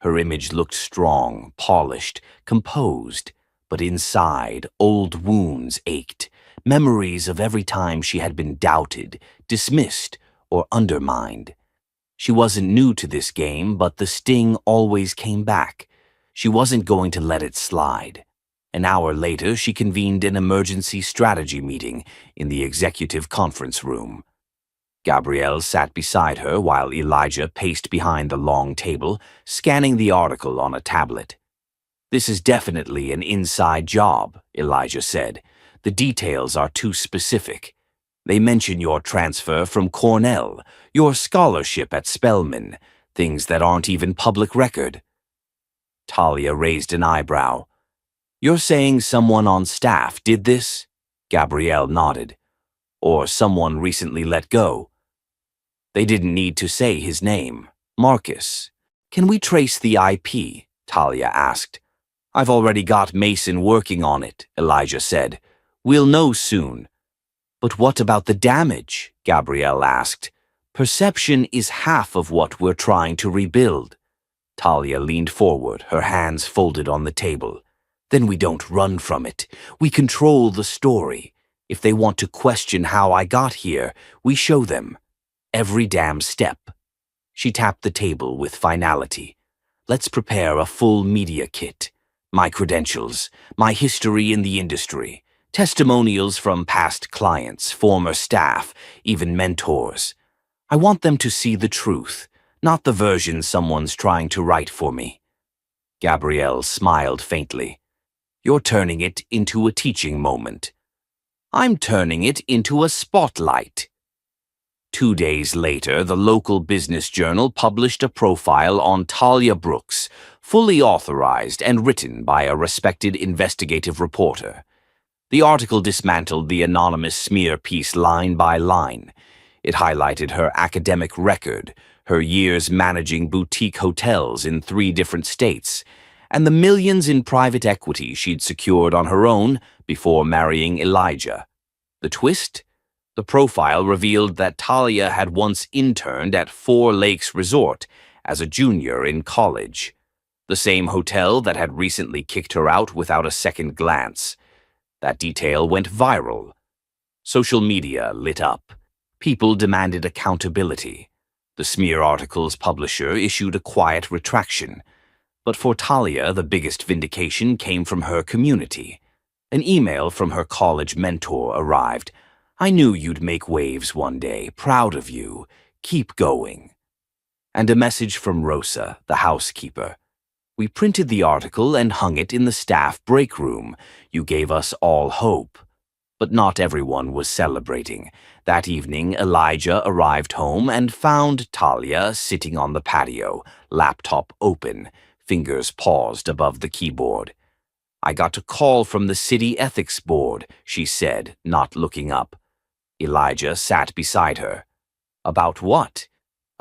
Her image looked strong, polished, composed, but inside, old wounds ached, memories of every time she had been doubted, dismissed, or undermined. She wasn't new to this game, but the sting always came back. She wasn't going to let it slide. An hour later, she convened an emergency strategy meeting in the executive conference room. Gabrielle sat beside her while Elijah paced behind the long table, scanning the article on a tablet. "This is definitely an inside job," Elijah said. "The details are too specific. They mention your transfer from Cornell, your scholarship at Spelman, things that aren't even public record." Talia raised an eyebrow. "You're saying someone on staff did this?" Gabrielle nodded. "Or someone recently let go?" They didn't need to say his name. Marcus. "Can we trace the IP?" Talia asked. "I've already got Mason working on it," Elijah said. "We'll know soon." "But what about the damage?" Gabrielle asked. "Perception is half of what we're trying to rebuild." Talia leaned forward, her hands folded on the table. "Then we don't run from it. We control the story. If they want to question how I got here, we show them. Every damn step." She tapped the table with finality. "Let's prepare a full media kit. My credentials, my history in the industry, testimonials from past clients, former staff, even mentors. I want them to see the truth, not the version someone's trying to write for me." Gabrielle smiled faintly. "You're turning it into a teaching moment." "I'm turning it into a spotlight." 2 days later, the local business journal published a profile on Talia Brooks, fully authorized and written by a respected investigative reporter. The article dismantled the anonymous smear piece line by line. It highlighted her academic record, her years managing boutique hotels in 3 different states, and the millions in private equity she'd secured on her own before marrying Elijah. The twist? The profile revealed that Talia had once interned at 4 Lakes Resort as a junior in college, the same hotel that had recently kicked her out without a second glance. That detail went viral. Social media lit up. People demanded accountability. The smear article's publisher issued a quiet retraction. But for Talia, the biggest vindication came from her community. An email from her college mentor arrived. "I knew you'd make waves one day. Proud of you. Keep going." And a message from Rosa, the housekeeper. "We printed the article and hung it in the staff break room. You gave us all hope." But not everyone was celebrating. That evening, Elijah arrived home and found Talia sitting on the patio, laptop open, fingers paused above the keyboard. "I got a call from the city ethics board," she said, not looking up. Elijah sat beside her. "About what?"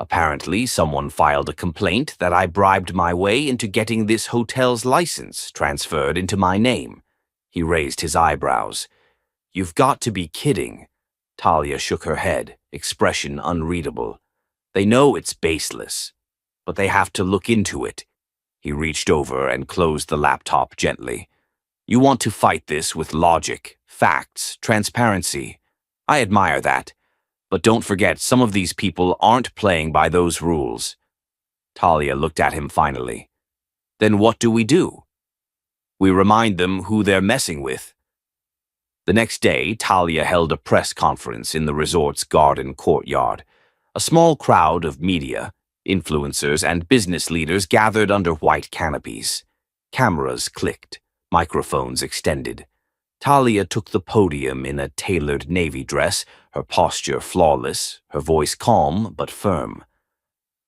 "Apparently, someone filed a complaint that I bribed my way into getting this hotel's license transferred into my name." He raised his eyebrows. "You've got to be kidding." Talia shook her head, expression unreadable. "They know it's baseless, but they have to look into it." He reached over and closed the laptop gently. "You want to fight this with logic, facts, transparency. I admire that. But don't forget, some of these people aren't playing by those rules." Talia looked at him finally. "Then what do we do?" "We remind them who they're messing with." The next day, Talia held a press conference in the resort's garden courtyard. A small crowd of media, influencers, and business leaders gathered under white canopies. Cameras clicked, microphones extended. Talia took the podium in a tailored navy dress, her posture flawless, her voice calm but firm.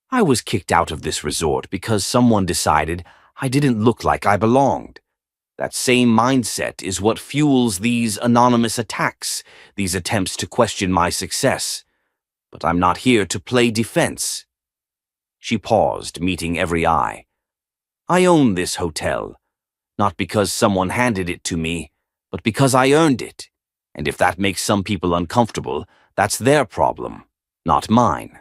I was kicked out of this resort because someone decided I didn't look like I belonged. That same mindset is what fuels these anonymous attacks, these attempts to question my success. But I'm not here to play defense. She paused, meeting every eye. I own this hotel, not because someone handed it to me, but because I earned it. And if that makes some people uncomfortable, that's their problem, not mine.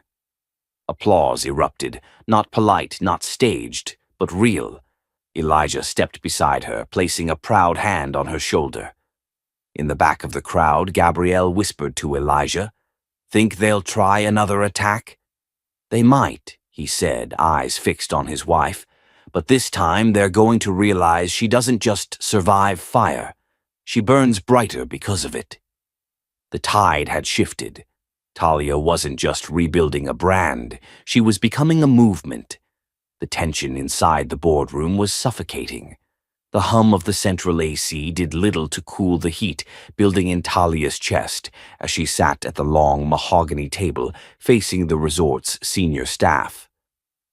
Applause erupted, not polite, not staged, but real. Elijah stepped beside her, placing a proud hand on her shoulder. In the back of the crowd, Gabrielle whispered to Elijah, "Think they'll try another attack?" "They might," he said, eyes fixed on his wife, "but this time they're going to realize she doesn't just survive fire. She burns brighter because of it." The tide had shifted. Talia wasn't just rebuilding a brand, she was becoming a movement. The tension inside the boardroom was suffocating. The hum of the central AC did little to cool the heat building in Talia's chest as she sat at the long mahogany table facing the resort's senior staff.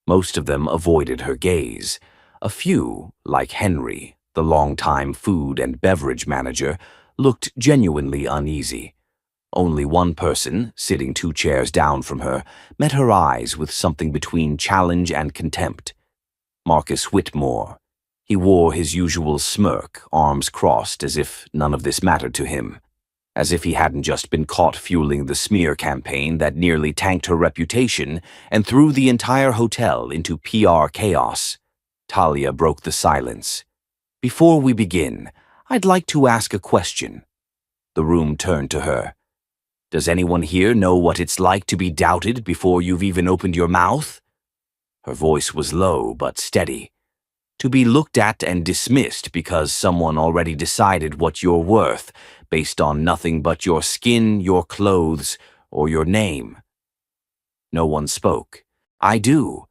Most of them avoided her gaze. A few, like Henry, the longtime food and beverage manager, looked genuinely uneasy. Only one person, sitting 2 chairs down from her, met her eyes with something between challenge and contempt. Marcus Whitmore. He wore his usual smirk, arms crossed as if none of this mattered to him. As if he hadn't just been caught fueling the smear campaign that nearly tanked her reputation and threw the entire hotel into PR chaos. Talia broke the silence. "Before we begin, I'd like to ask a question." The room turned to her. "Does anyone here know what it's like to be doubted before you've even opened your mouth?" Her voice was low but steady. To be looked at and dismissed because someone already decided what you're worth based on nothing but your skin, your clothes, or your name. No one spoke. "I do.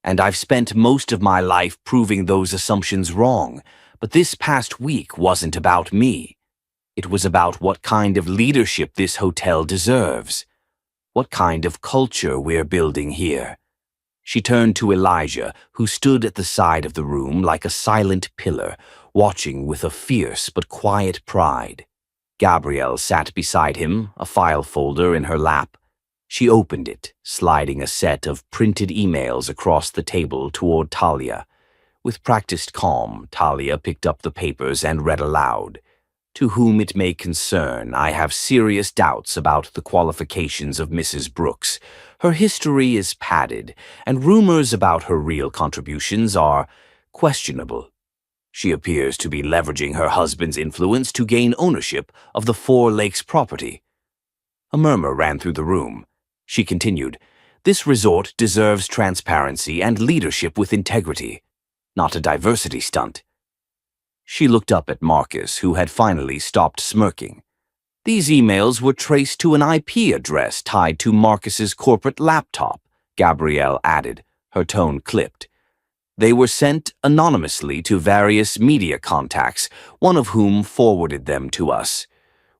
And I've spent most of my life proving those assumptions wrong, but this past week wasn't about me. It was about what kind of leadership this hotel deserves, what kind of culture we're building here." She turned to Elijah, who stood at the side of the room like a silent pillar, watching with a fierce but quiet pride. Gabrielle sat beside him, a file folder in her lap. She opened it, sliding a set of printed emails across the table toward Talia. With practiced calm, Talia picked up the papers and read aloud. "To whom it may concern, I have serious doubts about the qualifications of Mrs. Brooks. Her history is padded, and rumors about her real contributions are questionable. She appears to be leveraging her husband's influence to gain ownership of the Four Lakes property." A murmur ran through the room. She continued, "This resort deserves transparency and leadership with integrity, not a diversity stunt." She looked up at Marcus, who had finally stopped smirking. "These emails were traced to an IP address tied to Marcus's corporate laptop," Gabrielle added, her tone clipped. "They were sent anonymously to various media contacts, one of whom forwarded them to us.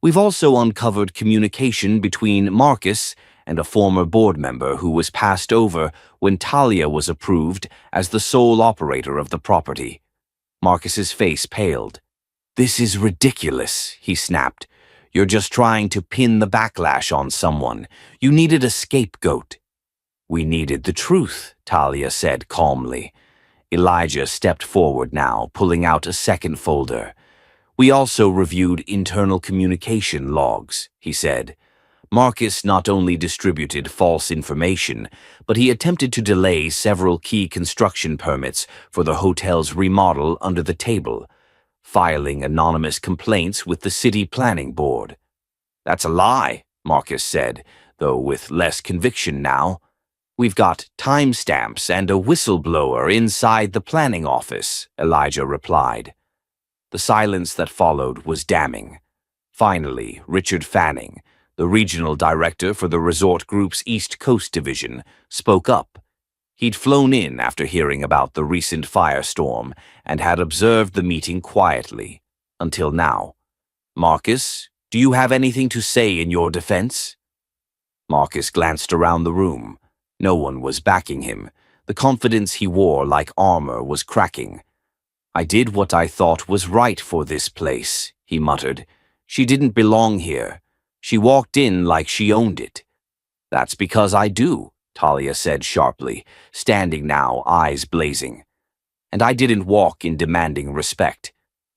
We've also uncovered communication between Marcus and a former board member who was passed over when Talia was approved as the sole operator of the property." Marcus's face paled. "This is ridiculous," he snapped. "You're just trying to pin the backlash on someone. You needed a scapegoat." "We needed the truth," Talia said calmly. Elijah stepped forward now, pulling out a second folder. "We also reviewed internal communication logs," he said. "Marcus not only distributed false information, but he attempted to delay several key construction permits for the hotel's remodel under the table, filing anonymous complaints with the city planning board." "That's a lie," Marcus said, though with less conviction now. "We've got timestamps and a whistleblower inside the planning office," Elijah replied. The silence that followed was damning. Finally, Richard Fanning, the regional director for the resort group's East Coast division, spoke up. He'd flown in after hearing about the recent firestorm and had observed the meeting quietly, until now. "Marcus, do you have anything to say in your defense?" Marcus glanced around the room. No one was backing him. The confidence he wore like armor was cracking. "I did what I thought was right for this place," he muttered. "She didn't belong here. She walked in like she owned it." "That's because I do," Talia said sharply, standing now, eyes blazing. "And I didn't walk in demanding respect.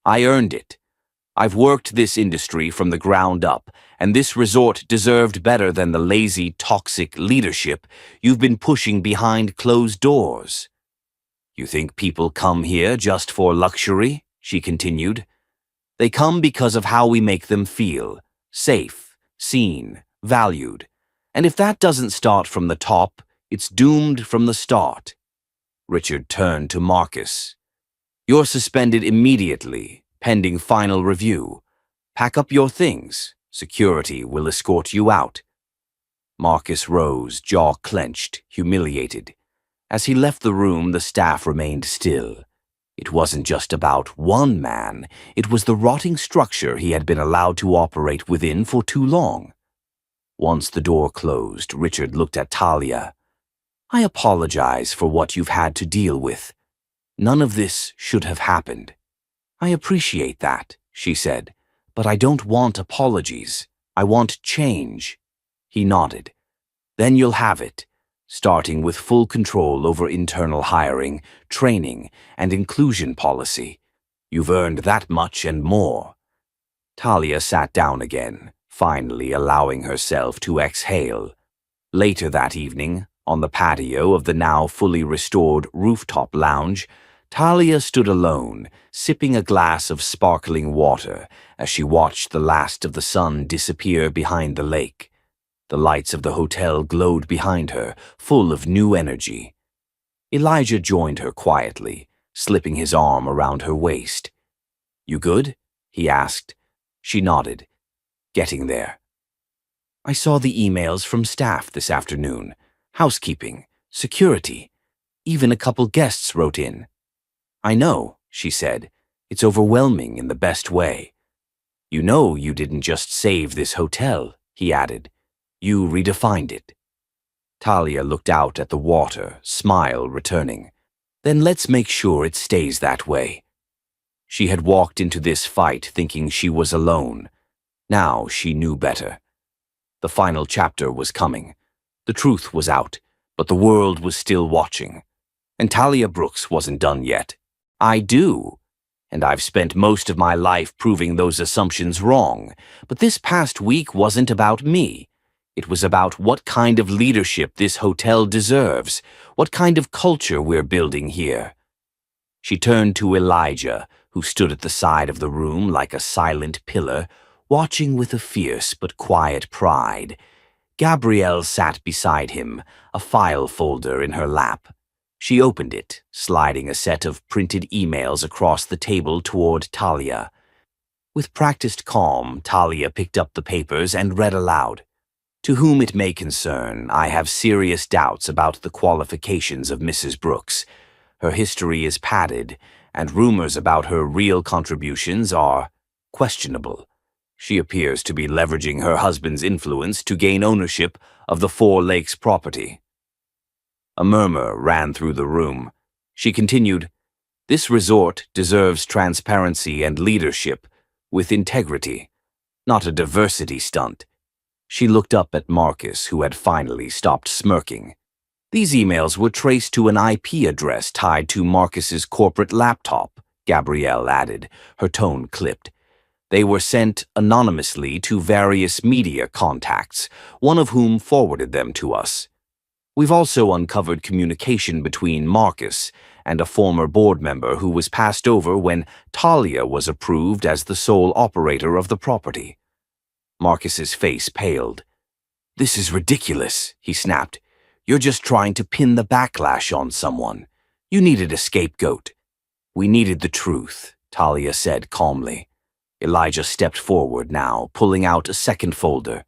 I earned it. I've worked this industry from the ground up, and this resort deserved better than the lazy, toxic leadership you've been pushing behind closed doors." "You think people come here just for luxury?" she continued. "They come because of how we make them feel, safe, seen, valued. And if that doesn't start from the top, it's doomed from the start." Richard turned to Marcus. "You're suspended immediately, pending final review. Pack up your things. Security will escort you out." Marcus rose, jaw clenched, humiliated. As he left the room, the staff remained still. It wasn't just about one man. It was the rotting structure he had been allowed to operate within for too long. Once the door closed, Richard looked at Talia. "I apologize for what you've had to deal with. None of this should have happened." "I appreciate that," she said, "but I don't want apologies. I want change." He nodded. "Then you'll have it, starting with full control over internal hiring, training, and inclusion policy. You've earned that much and more." Talia sat down again, finally allowing herself to exhale. Later that evening, on the patio of the now fully restored rooftop lounge, Talia stood alone, sipping a glass of sparkling water as she watched the last of the sun disappear behind the lake. The lights of the hotel glowed behind her, full of new energy. Elijah joined her quietly, slipping his arm around her waist. "You good?" he asked. She nodded. "Getting there." "I saw the emails from staff this afternoon. Housekeeping, security. Even a couple guests wrote in." "I know," she said. "It's overwhelming in the best way." "You know you didn't just save this hotel," he added. "You redefined it." Talia looked out at the water, smile returning. "Then let's make sure it stays that way." She had walked into this fight thinking she was alone. Now she knew better. The final chapter was coming. The truth was out, but the world was still watching. And Talia Brooks wasn't done yet. "I do. And I've spent most of my life proving those assumptions wrong. But this past week wasn't about me. It was about what kind of leadership this hotel deserves, what kind of culture we're building here." She turned to Elijah, who stood at the side of the room like a silent pillar, watching with a fierce but quiet pride. Gabrielle sat beside him, a file folder in her lap. She opened it, sliding a set of printed emails across the table toward Talia. With practiced calm, Talia picked up the papers and read aloud. "To whom it may concern, I have serious doubts about the qualifications of Mrs. Brooks. Her history is padded, and rumors about her real contributions are questionable. She appears to be leveraging her husband's influence to gain ownership of the Four Lakes property." A murmur ran through the room. She continued, "This resort deserves transparency and leadership, with integrity, not a diversity stunt." She looked up at Marcus, who had finally stopped smirking. "These emails were traced to an IP address tied to Marcus's corporate laptop," Gabrielle added, her tone clipped. "They were sent anonymously to various media contacts, one of whom forwarded them to us. We've also uncovered communication between Marcus and a former board member who was passed over when Talia was approved as the sole operator of the property." Marcus's face paled. "This is ridiculous," he snapped. "You're just trying to pin the backlash on someone. You needed a scapegoat." "We needed the truth," Talia said calmly. Elijah stepped forward now, pulling out a second folder.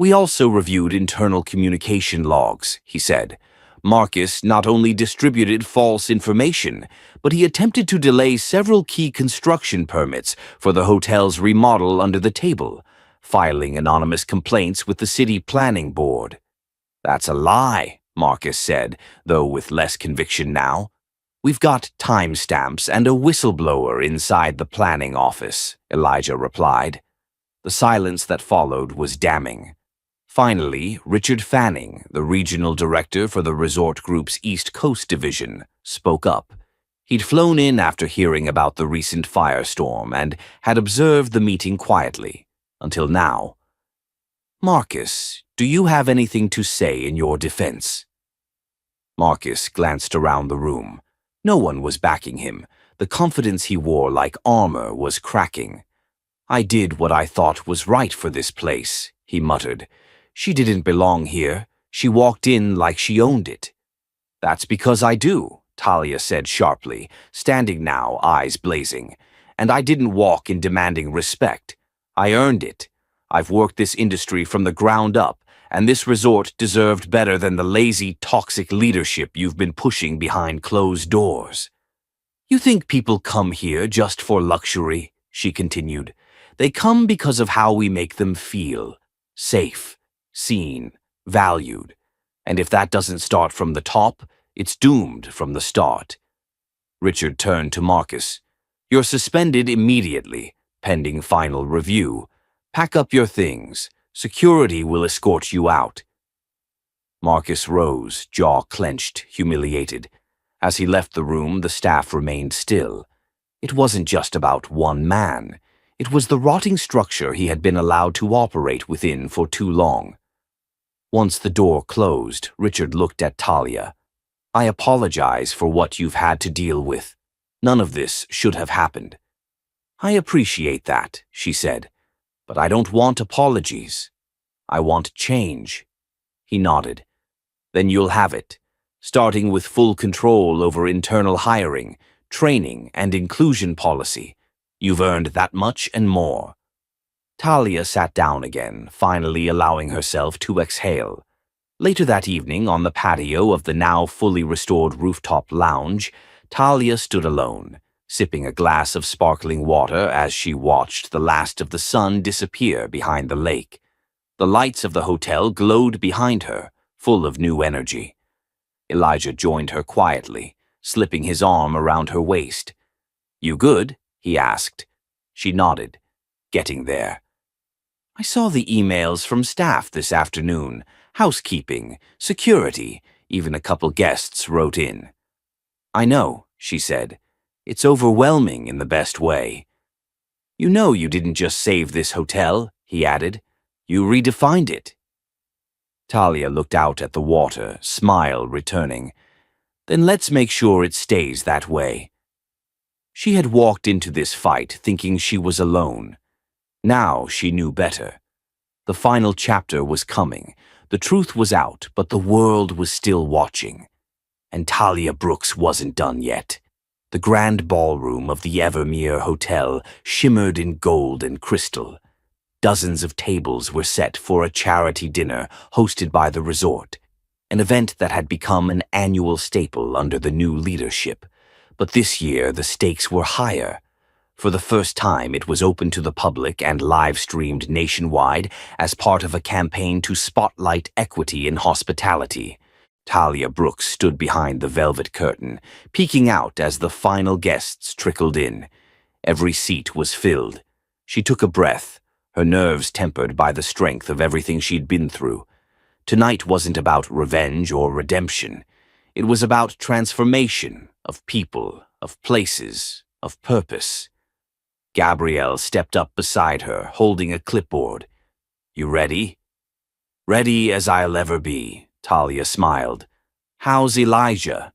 We also reviewed internal communication logs, he said. Marcus not only distributed false information, but he attempted to delay several key construction permits for the hotel's remodel under the table, filing anonymous complaints with the city planning board. That's a lie, Marcus said, though with less conviction now. We've got timestamps and a whistleblower inside the planning office, Elijah replied. The silence that followed was damning. Finally, Richard Fanning, the regional director for the resort group's East Coast division, spoke up. He'd flown in after hearing about the recent firestorm and had observed the meeting quietly, until now. Marcus, do you have anything to say in your defense? Marcus glanced around the room. No one was backing him. The confidence he wore like armor was cracking. I did what I thought was right for this place, he muttered. She didn't belong here. She walked in like she owned it. That's because I do, Talia said sharply, standing now, eyes blazing. And I didn't walk in demanding respect. I earned it. I've worked this industry from the ground up, and this resort deserved better than the lazy, toxic leadership you've been pushing behind closed doors. You think people come here just for luxury, she continued. They come because of how we make them feel. Safe, seen, valued. And if that doesn't start from the top, it's doomed from the start. Richard turned to Marcus. You're suspended immediately, pending final review. Pack up your things. Security will escort you out. Marcus rose, jaw clenched, humiliated. As he left the room, the staff remained still. It wasn't just about one man. It was the rotting structure he had been allowed to operate within for too long. Once the door closed, Richard looked at Talia. I apologize for what you've had to deal with. None of this should have happened. I appreciate that, she said, but I don't want apologies. I want change. He nodded. Then you'll have it, starting with full control over internal hiring, training, and inclusion policy. You've earned that much and more. Talia sat down again, finally allowing herself to exhale. Later that evening, on the patio of the now fully restored rooftop lounge, Talia stood alone, sipping a glass of sparkling water as she watched the last of the sun disappear behind the lake. The lights of the hotel glowed behind her, full of new energy. Elijah joined her quietly, slipping his arm around her waist. You good? He asked. She nodded. Getting there. I saw the emails from staff this afternoon. Housekeeping, security, even a couple guests wrote in. I know, she said. It's overwhelming in the best way. You know you didn't just save this hotel, he added. You redefined it. Talia looked out at the water, smile returning. Then let's make sure it stays that way. She had walked into this fight thinking she was alone. Now she knew better. The final chapter was coming. The truth was out, but the world was still watching. And Talia Brooks wasn't done yet. The grand ballroom of the Evermere Hotel shimmered in gold and crystal. Dozens of tables were set for a charity dinner hosted by the resort, an event that had become an annual staple under the new leadership. But this year the stakes were higher. For the first time, it was open to the public and live-streamed nationwide as part of a campaign to spotlight equity in hospitality. Talia Brooks stood behind the velvet curtain, peeking out as the final guests trickled in. Every seat was filled. She took a breath, her nerves tempered by the strength of everything she'd been through. Tonight wasn't about revenge or redemption. It was about transformation of people, of places, of purpose. Gabrielle stepped up beside her, holding a clipboard. You ready? Ready as I'll ever be, Talia smiled. How's Elijah?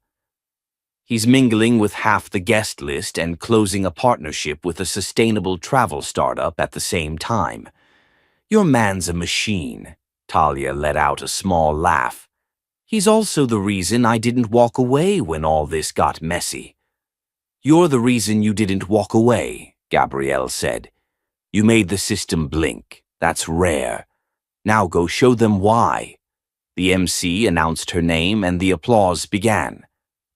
He's mingling with half the guest list and closing a partnership with a sustainable travel startup at the same time. Your man's a machine. Talia let out a small laugh. He's also the reason I didn't walk away when all this got messy. You're the reason you didn't walk away, Gabrielle said. You made the system blink. That's rare. Now go show them why." The MC announced her name and the applause began.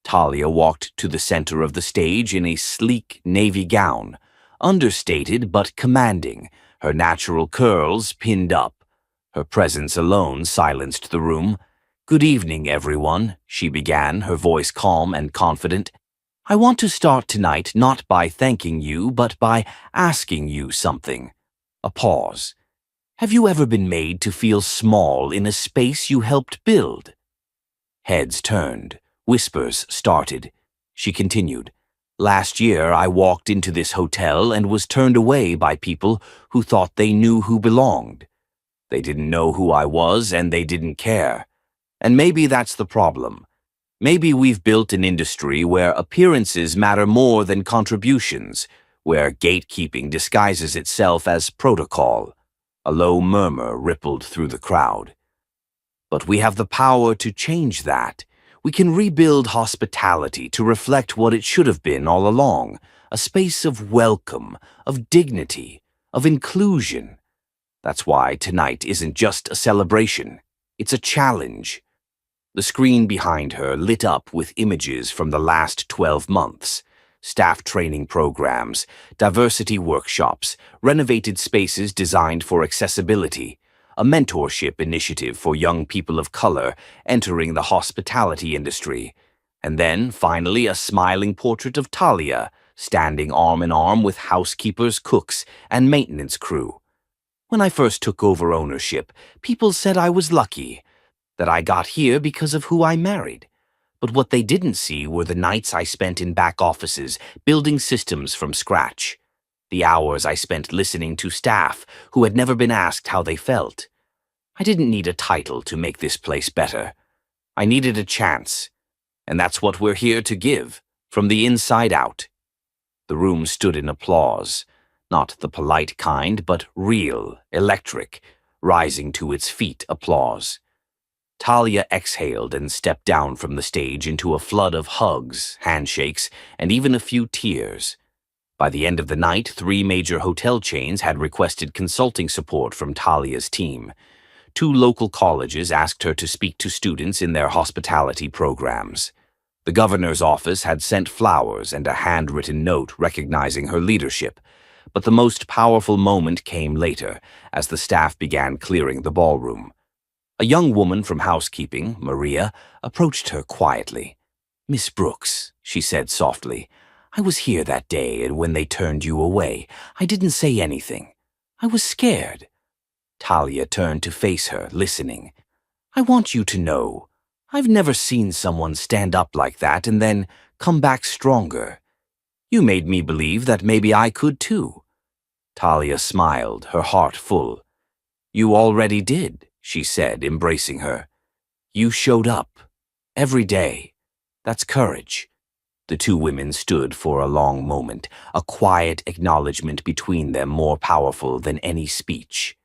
Talia walked to the center of the stage in a sleek navy gown, understated but commanding, her natural curls pinned up. Her presence alone silenced the room. "Good evening, everyone," she began, her voice calm and confident. "I want to start tonight not by thanking you, but by asking you something." A pause. "Have you ever been made to feel small in a space you helped build?" Heads turned. Whispers started. She continued, "Last year I walked into this hotel and was turned away by people who thought they knew who belonged. They didn't know who I was and they didn't care. And maybe that's the problem. Maybe we've built an industry where appearances matter more than contributions, where gatekeeping disguises itself as protocol." A low murmur rippled through the crowd. "But we have the power to change that. We can rebuild hospitality to reflect what it should have been all along, a space of welcome, of dignity, of inclusion. That's why tonight isn't just a celebration. It's a challenge." The screen behind her lit up with images from the last 12 months. Staff training programs, diversity workshops, renovated spaces designed for accessibility, a mentorship initiative for young people of color entering the hospitality industry, and then, finally, a smiling portrait of Talia, standing arm in arm with housekeepers, cooks, and maintenance crew. "When I first took over ownership, people said I was lucky, that I got here because of who I married. But what they didn't see were the nights I spent in back offices, building systems from scratch. The hours I spent listening to staff who had never been asked how they felt. I didn't need a title to make this place better. I needed a chance. And that's what we're here to give, from the inside out." The room stood in applause, not the polite kind, but real, electric, rising to its feet applause. Talia exhaled and stepped down from the stage into a flood of hugs, handshakes, and even a few tears. By the end of the night, 3 major hotel chains had requested consulting support from Talia's team. 2 local colleges asked her to speak to students in their hospitality programs. The governor's office had sent flowers and a handwritten note recognizing her leadership, but the most powerful moment came later, as the staff began clearing the ballroom. A young woman from housekeeping, Maria, approached her quietly. "Miss Brooks," she said softly, "I was here that day, and when they turned you away, I didn't say anything. I was scared." Talia turned to face her, listening. "I want you to know, I've never seen someone stand up like that and then come back stronger. You made me believe that maybe I could too." Talia smiled, her heart full. "You already did," she said, embracing her. "You showed up. Every day. That's courage." The 2 women stood for a long moment, a quiet acknowledgement between them more powerful than any speech.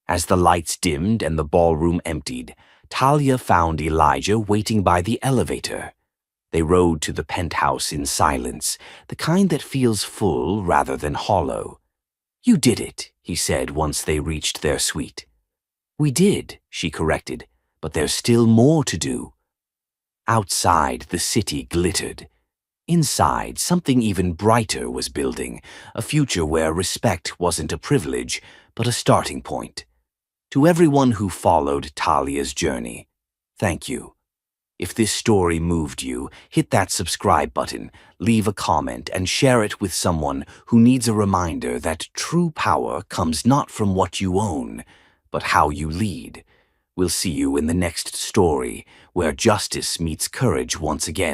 As the lights dimmed and the ballroom emptied, Talia found Elijah waiting by the elevator. They rode to the penthouse in silence, the kind that feels full rather than hollow. "You did it," he said once they reached their suite. "We did," she corrected, "but there's still more to do." Outside, the city glittered. Inside, something even brighter was building, a future where respect wasn't a privilege, but a starting point. To everyone who followed Talia's journey, thank you. If this story moved you, hit that subscribe button, leave a comment, and share it with someone who needs a reminder that true power comes not from what you own, but how you lead. We'll see you in the next story, where justice meets courage once again.